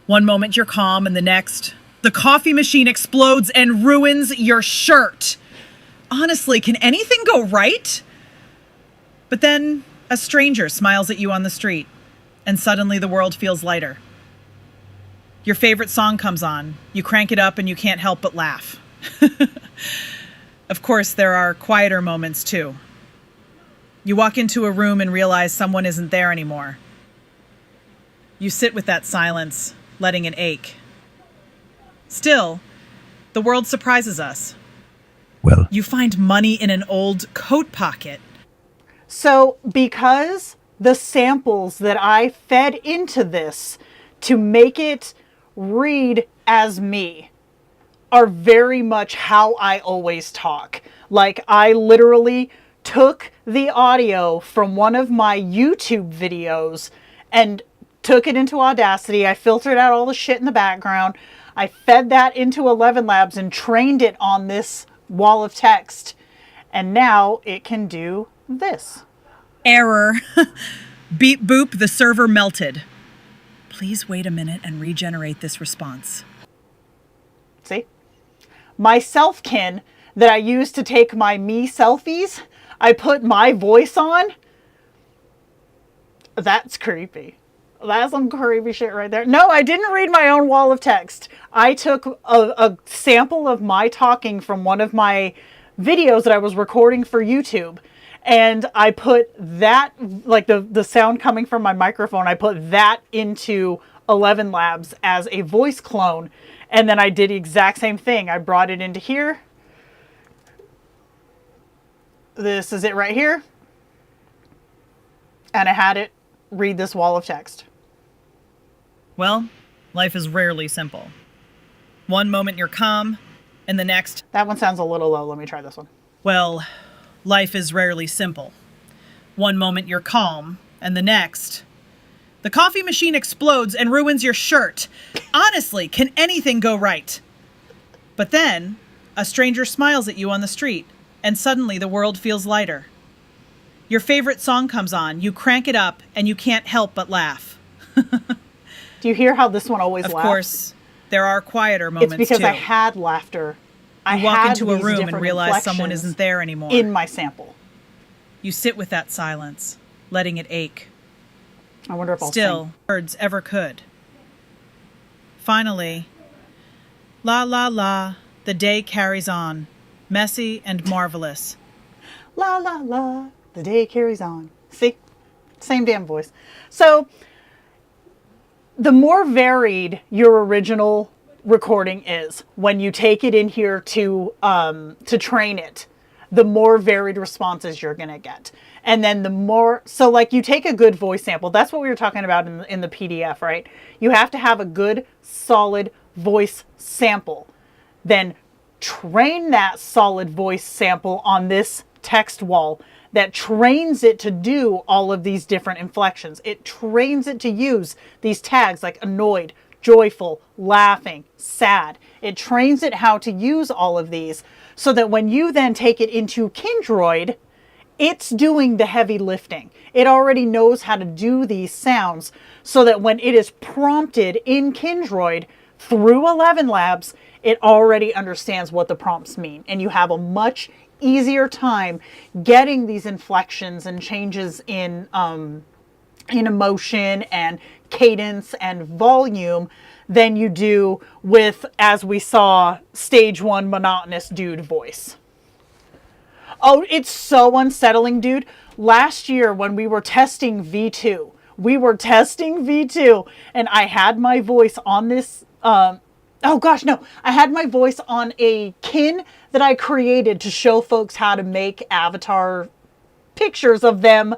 One moment you're calm, and the next, the coffee machine explodes and ruins your shirt. Honestly, can anything go right? But then a stranger smiles at you on the street, and suddenly the world feels lighter. Your favorite song comes on. You crank it up and you can't help but laugh. Of course, there are quieter moments too. You walk into a room and realize someone isn't there anymore. You sit with that silence, letting it ache. Still, the world surprises us. Well, you find money in an old coat pocket. So because the samples that I fed into this to make it read as me are very much how I always talk. Like, I literally took the audio from one of my YouTube videos and took it into Audacity. I filtered out all the shit in the background. I fed that into ElevenLabs and trained it on this wall of text. And now it can do this. Error. Beep boop, the server melted. Please wait a minute and regenerate this response. See? My self-kin that I use to take my me selfies, I put my voice on. That's creepy. That's some creepy shit right there. No, I didn't read my own wall of text. I took a sample of my talking from one of my videos that I was recording for YouTube. And I put that, like the sound coming from my microphone, I put that into ElevenLabs as a voice clone. And then I did the exact same thing. I brought it into here. This is it right here. And I had it read this wall of text. Well, life is rarely simple. One moment you're calm, and the next... That one sounds a little low. Let me try this one. Well, life is rarely simple. One moment you're calm, and the next... The coffee machine explodes and ruins your shirt. Honestly, can anything go right? But then, a stranger smiles at you on the street, and suddenly the world feels lighter. Your favorite song comes on, you crank it up, and you can't help but laugh. Do you hear how this one always laughs? Of course, there are quieter moments too. It's because I had laughter. You walk into a room and realize someone isn't there anymore. In my sample. You sit with that silence, letting it ache. I wonder if I'll Still, words ever could. Finally, la la la, the day carries on, messy and marvelous. La la la, the day carries on. See? Same damn voice. So, the more varied your original recording is, when you take it in here to train it, the more varied responses you're going to get. And then the more, so like you take a good voice sample, that's what we were talking about in the PDF, right? You have to have a good, solid voice sample. Then train that solid voice sample on this text wall that trains it to do all of these different inflections. It trains it to use these tags like annoyed, joyful, laughing, sad. It trains it how to use all of these so that when you then take it into Kindroid, it's doing the heavy lifting. It already knows how to do these sounds so that when it is prompted in Kindroid through ElevenLabs, it already understands what the prompts mean. And you have a much easier time getting these inflections and changes in emotion and cadence and volume than you do with, as we saw, stage 1 monotonous dude voice. Oh, it's so unsettling, dude. Last year when we were testing V2, and I had my voice on this, I had my voice on a kin that I created to show folks how to make avatar pictures of them,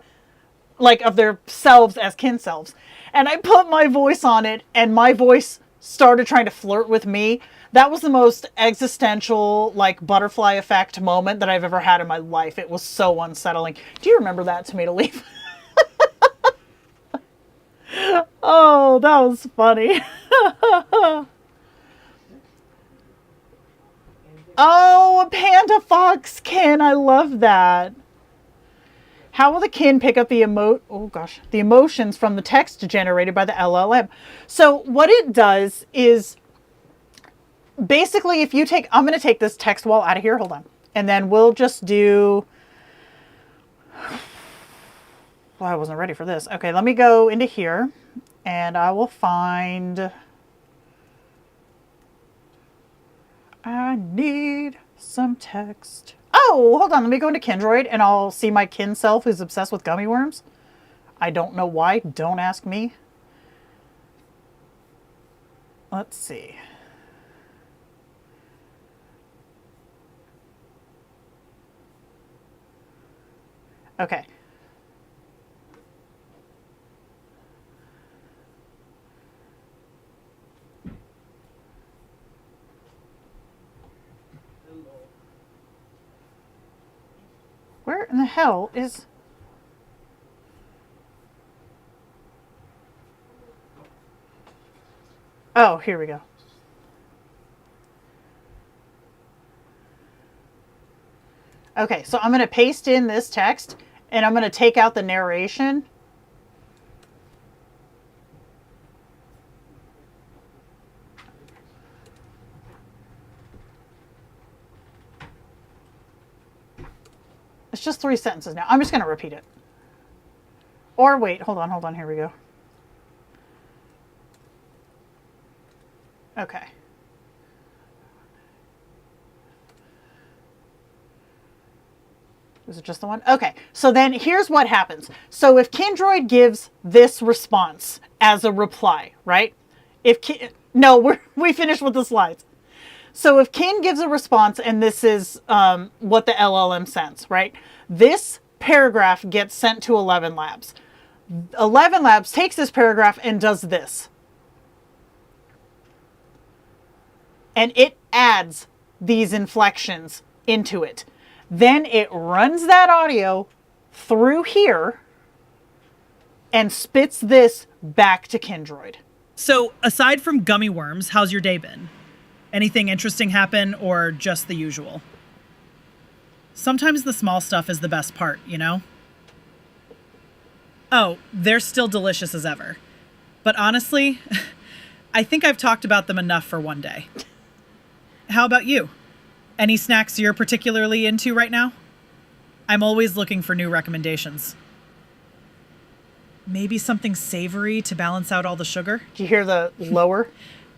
like of their selves as kin selves. And I put my voice on it, and my voice started trying to flirt with me. That was the most existential, like, butterfly effect moment that I've ever had in my life. It was so unsettling. Do you remember that, Tomato Leaf? Oh, that was funny. Oh, a panda fox kin. I love that. How will the kin pick up the emotions from the text generated by the LLM? So what it does is basically, if you take, I'm going to take this text wall out of here. Hold on. And then we'll just do, well, I wasn't ready for this. Okay, let me go into here and I will find, I need some text. Oh, hold on. Let me go into Kindroid and I'll see my kin self who's obsessed with gummy worms. I don't know why. Don't ask me. Let's see. Okay. Where in the hell is... Oh, here we go. Okay, so I'm going to paste in this text and I'm going to take out the narration. It's just 3 sentences now. I'm just going to repeat it. Or wait, hold on, here we go. Okay. Is it just the one? Okay, so then here's what happens. So if Kindroid gives this response as a reply, right? We finished with the slides. So if Kin gives a response, and this is what the LLM sends, right? This paragraph gets sent to ElevenLabs. ElevenLabs takes this paragraph and does this. And it adds these inflections into it. Then it runs that audio through here and spits this back to Kindroid. So aside from gummy worms, how's your day been? Anything interesting happen or just the usual? Sometimes the small stuff is the best part, you know? Oh, they're still delicious as ever. But honestly, I think I've talked about them enough for one day. How about you? Any snacks you're particularly into right now? I'm always looking for new recommendations. Maybe something savory to balance out all the sugar? Do you hear the lower?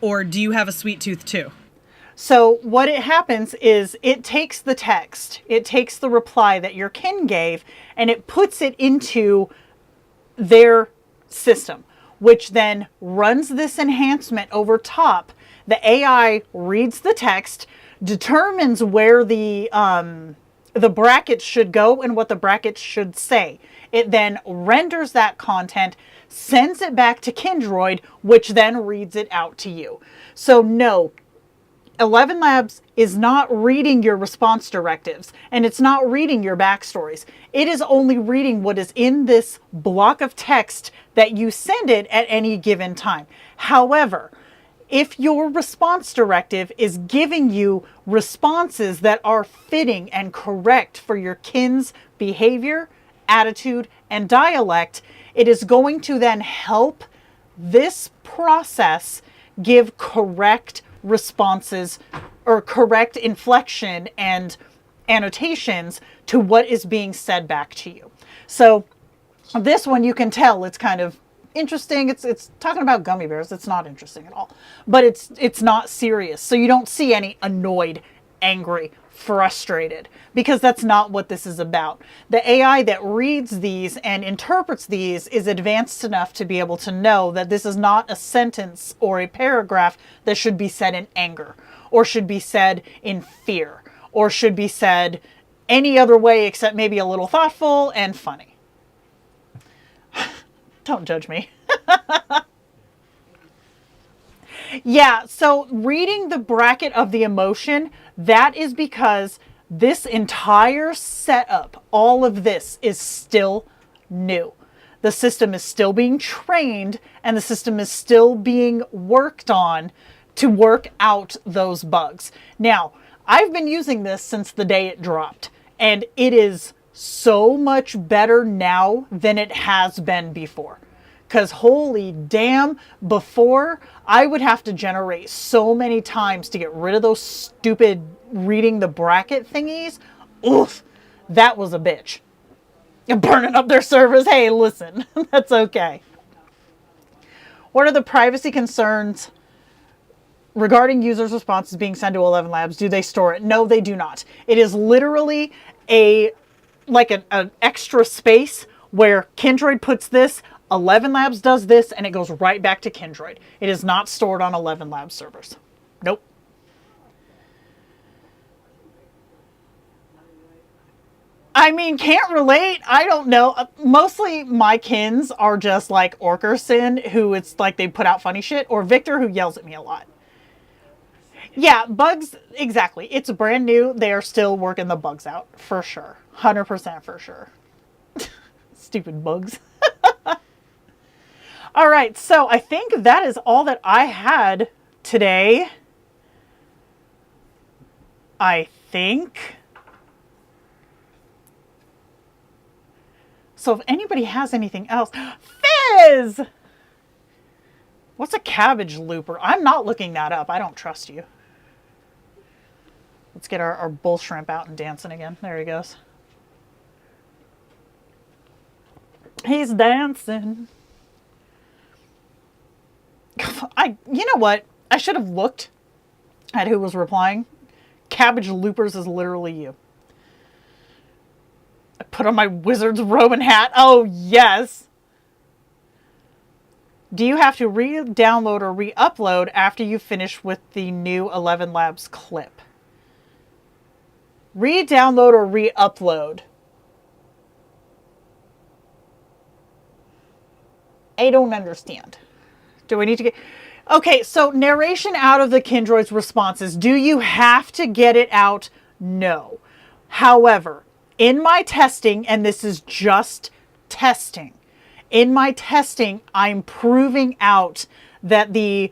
Or do you have a sweet tooth too? So what it happens is it takes the text, it takes the reply that your kin gave, and it puts it into their system, which then runs this enhancement over top. The AI reads the text, determines where the brackets should go and what the brackets should say. It then renders that content, sends it back to Kindroid, which then reads it out to you. So no, ElevenLabs is not reading your response directives, and it's not reading your backstories. It is only reading what is in this block of text that you send it at any given time. However, if your response directive is giving you responses that are fitting and correct for your kin's behavior, attitude, and dialect, it is going to then help this process give correct responses or correct inflection and annotations to what is being said back to you. So this one, you can tell it's kind of interesting. It's talking about gummy bears. It's not interesting at all, but it's not serious. So you don't see any annoyed, angry, frustrated, because that's not what this is about. The AI that reads these and interprets these is advanced enough to be able to know that this is not a sentence or a paragraph that should be said in anger, or should be said in fear, or should be said any other way except maybe a little thoughtful and funny. Don't judge me. Yeah, so reading the bracket of the emotion, that is because this entire setup, all of this is still new. The system is still being trained, and the system is still being worked on to work out those bugs. Now, I've been using this since the day it dropped, and it is so much better now than it has been before. Because holy damn, before I would have to generate so many times to get rid of those stupid reading the bracket thingies. Oof, that was a bitch. Burning up their servers. Hey, listen, that's okay. What are the privacy concerns regarding users' responses being sent to ElevenLabs? Do they store it? No, they do not. It is literally like an extra space where Kindroid puts this, ElevenLabs does this, and it goes right back to Kindroid. It is not stored on ElevenLabs servers. Nope. I mean, can't relate. I don't know. Mostly my kins are just like Orkerson, who it's like they put out funny shit, or Victor, who yells at me a lot. Yeah, bugs, exactly. It's brand new. They are still working the bugs out, for sure. 100% for sure. Stupid bugs. All right, so I think that is all that I had today. I think. So if anybody has anything else. Fizz! What's a cabbage looper? I'm not looking that up. I don't trust you. Let's get our bull shrimp out and dancing again. There he goes. He's dancing. You know what? I should have looked at who was replying. Cabbage Loopers is literally you. I put on my wizard's robe and hat. Oh, yes. Do you have to re-download or re-upload after you finish with the new ElevenLabs clip? Re-download or re-upload? I don't understand. Do we need to get... Okay, so narration out of the Kindroid's responses. Do you have to get it out? No. However, in my testing, and this is just testing, in my testing, I'm proving out that the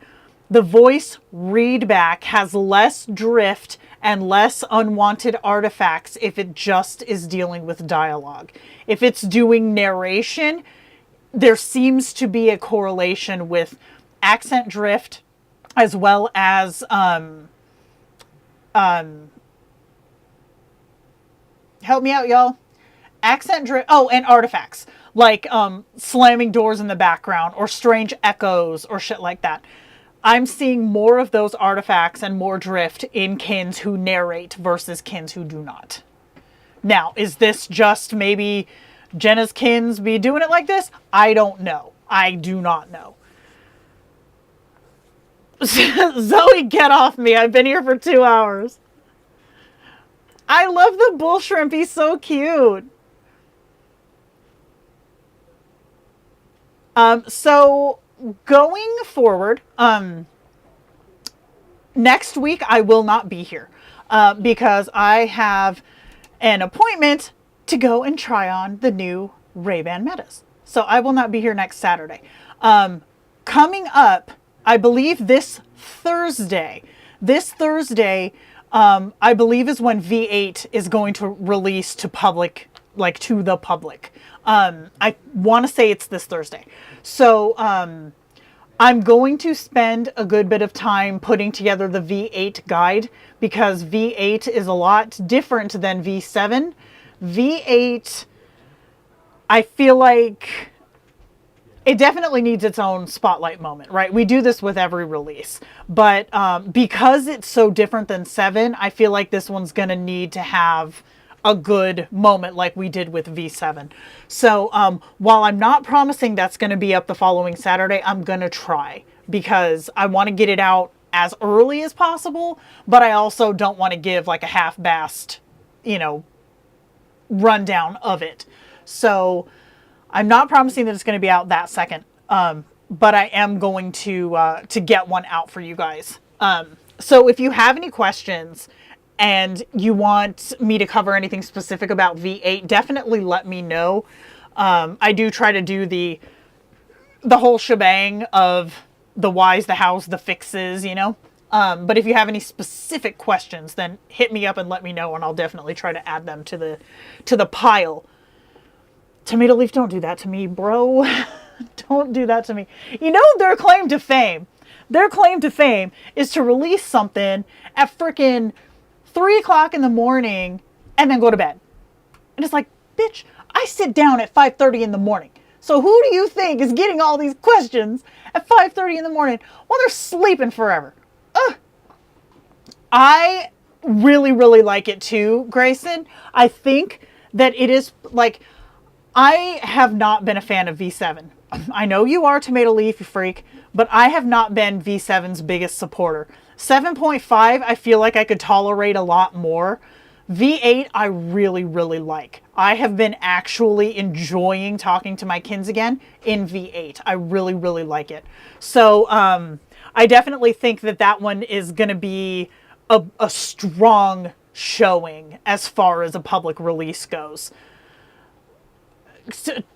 voice readback has less drift and less unwanted artifacts if it just is dealing with dialogue. If it's doing narration, there seems to be a correlation with accent drift as well as help me out, y'all. Accent drift. Oh, and artifacts like slamming doors in the background or strange echoes or shit like that. I'm seeing more of those artifacts and more drift in kins who narrate versus kins who do not. Now, is this just maybe Jenna's kins be doing it like this? I don't know. I do not know. Zoe, get off me. I've been here for 2 hours. I love the bull shrimp. He's so cute. So going forward, next week I will not be here because I have an appointment to go and try on the new Ray-Ban Metas. So I will not be here next Saturday. Coming up, I believe this Thursday, I believe is when V8 is going to release to public, like to the public. I want to say it's this Thursday. So I'm going to spend a good bit of time putting together the V8 guide because V8 is a lot different than V7. V8, I feel like it definitely needs its own spotlight moment, right? We do this with every release, but because it's so different than 7, I feel like this one's going to need to have a good moment like we did with V7. So while I'm not promising that's going to be up the following Saturday, I'm going to try because I want to get it out as early as possible, but I also don't want to give like a half-assed, rundown of it. So I'm not promising that it's going to be out that second, but I am going to get one out for you guys. So if you have any questions and you want me to cover anything specific about V8, definitely let me know. I do try to do the whole shebang of the whys, the hows, the fixes, But if you have any specific questions, then hit me up and let me know, and I'll definitely try to add them to the pile. Tomato Leaf, don't do that to me, bro. Don't do that to me. Their claim to fame. Their claim to fame is to release something at frickin' 3 o'clock in the morning and then go to bed. And it's like, bitch, I sit down at 5:30 in the morning. So who do you think is getting all these questions at 5:30 in the morning while they're sleeping forever? Ugh. I really, really like it too, Grayson. I think that it is like, I have not been a fan of V7. I know you are, Tomato Leaf, you freak, but I have not been V7's biggest supporter. 7.5, I feel like I could tolerate a lot more. V8, I really, really like. I have been actually enjoying talking to my kins again in V8. I really, really like it. So I definitely think that one is going to be a strong showing as far as a public release goes.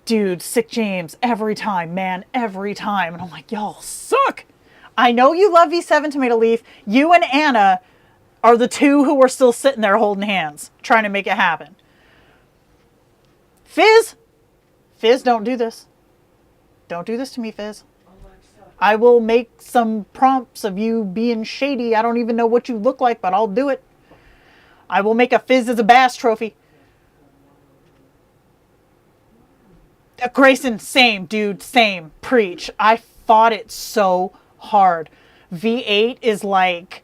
Dude, Sick James, every time, man, every time. And I'm like, y'all suck. I know you love V7, Tomato Leaf. You and Anna are the two who are still sitting there holding hands, trying to make it happen. Fizz, don't do this. Don't do this to me, Fizz. I will make some prompts of you being shady. I don't even know what you look like, but I'll do it. I will make a Fizz as a Bass trophy. Grayson, same, dude, same. Preach. I fought it so hard. V8 is like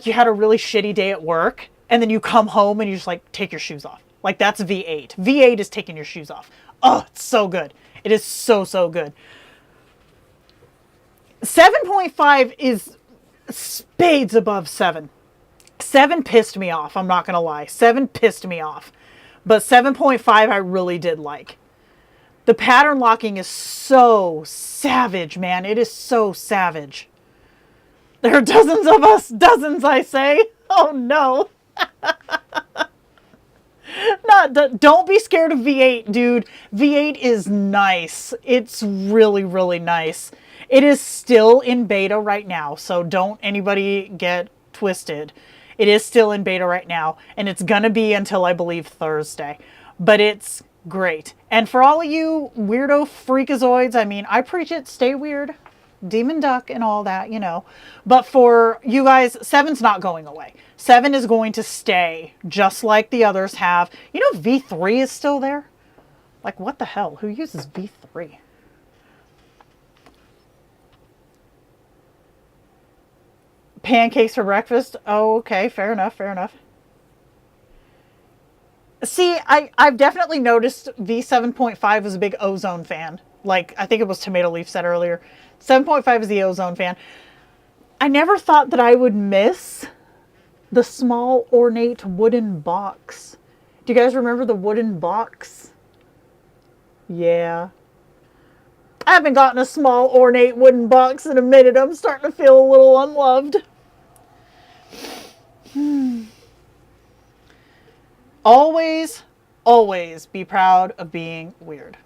you had a really shitty day at work, and then you come home and you just like, take your shoes off. Like, that's V8. V8 is taking your shoes off. Oh, it's so good. It is so, so good. 7.5 is spades above 7. 7 pissed me off, I'm not going to lie. 7 pissed me off. But 7.5 I really did like. The pattern locking is so savage, man. It is so savage. There are dozens of us. Dozens, I say. Oh, no. Don't be scared of V8, dude. V8 is nice. It's really, really nice. It is still in beta right now, so don't anybody get twisted. It is still in beta right now, and it's going to be until, I believe, Thursday. But it's great. And for all of you weirdo freakazoids, I mean, I preach it, stay weird, demon duck and all that, But for you guys, 7's not going away. 7 is going to stay just like the others have. V3 is still there? Like, what the hell? Who uses V3? Pancakes for breakfast? Oh, okay. Fair enough. Fair enough. See, I've definitely noticed V7.5 was a big Ozone fan. Like, I think it was Tomato Leaf said earlier. 7.5 is the Ozone fan. I never thought that I would miss the small ornate wooden box. Do you guys remember the wooden box? Yeah. I haven't gotten a small ornate wooden box in a minute. I'm starting to feel a little unloved. Always, always be proud of being weird.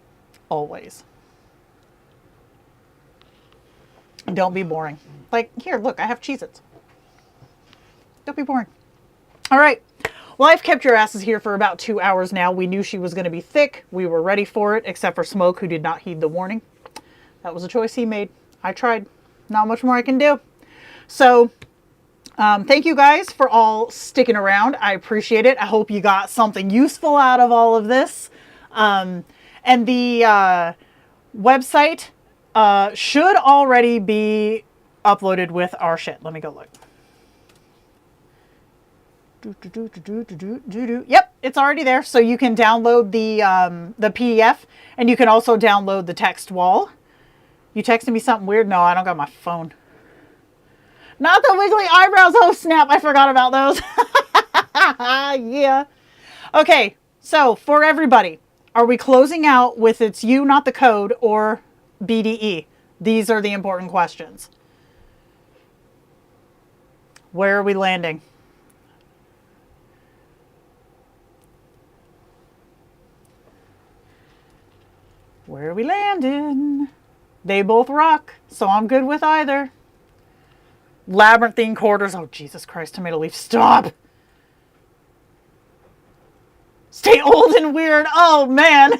Always. Don't be boring. Like, here, look, I have Cheez-Its. Don't be boring. All right. Well, I've kept your asses here for about 2 hours now. We knew she was going to be thick. We were ready for it, except for Smoke, who did not heed the warning. That was a choice he made. I tried. Not much more I can do. So, thank you guys for all sticking around. I appreciate it. I hope you got something useful out of all of this. And the website should already be uploaded with our shit. Let me go look. Yep, it's already there. So you can download the PDF, and you can also download the text wall. You texted me something weird? No, I don't got my phone. Not the wiggly eyebrows. Oh, snap. I forgot about those. Yeah. Okay, so for everybody, are we closing out with it's you, not the code, or BDE? These are the important questions. Where are we landing? Where are we landing? They both rock, so I'm good with either. Labyrinthine quarters. Oh, Jesus Christ, tomato leaf, stop. Stay old and weird. Oh, man.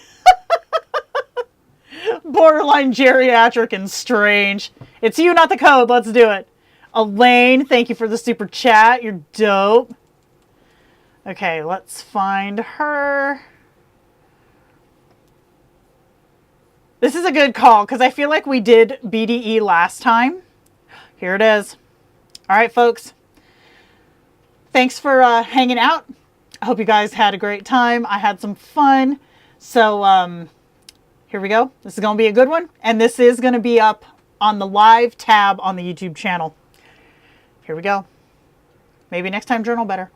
Borderline geriatric and strange. It's you, not the code. Let's do it. Elaine, thank you for the super chat. You're dope. Okay, let's find her. This is a good call because I feel like we did BDE last time. Here it is. All right, folks. Thanks for hanging out. I hope you guys had a great time. I had some fun. So here we go. This is going to be a good one. And this is going to be up on the live tab on the YouTube channel. Here we go. Maybe next time journal better.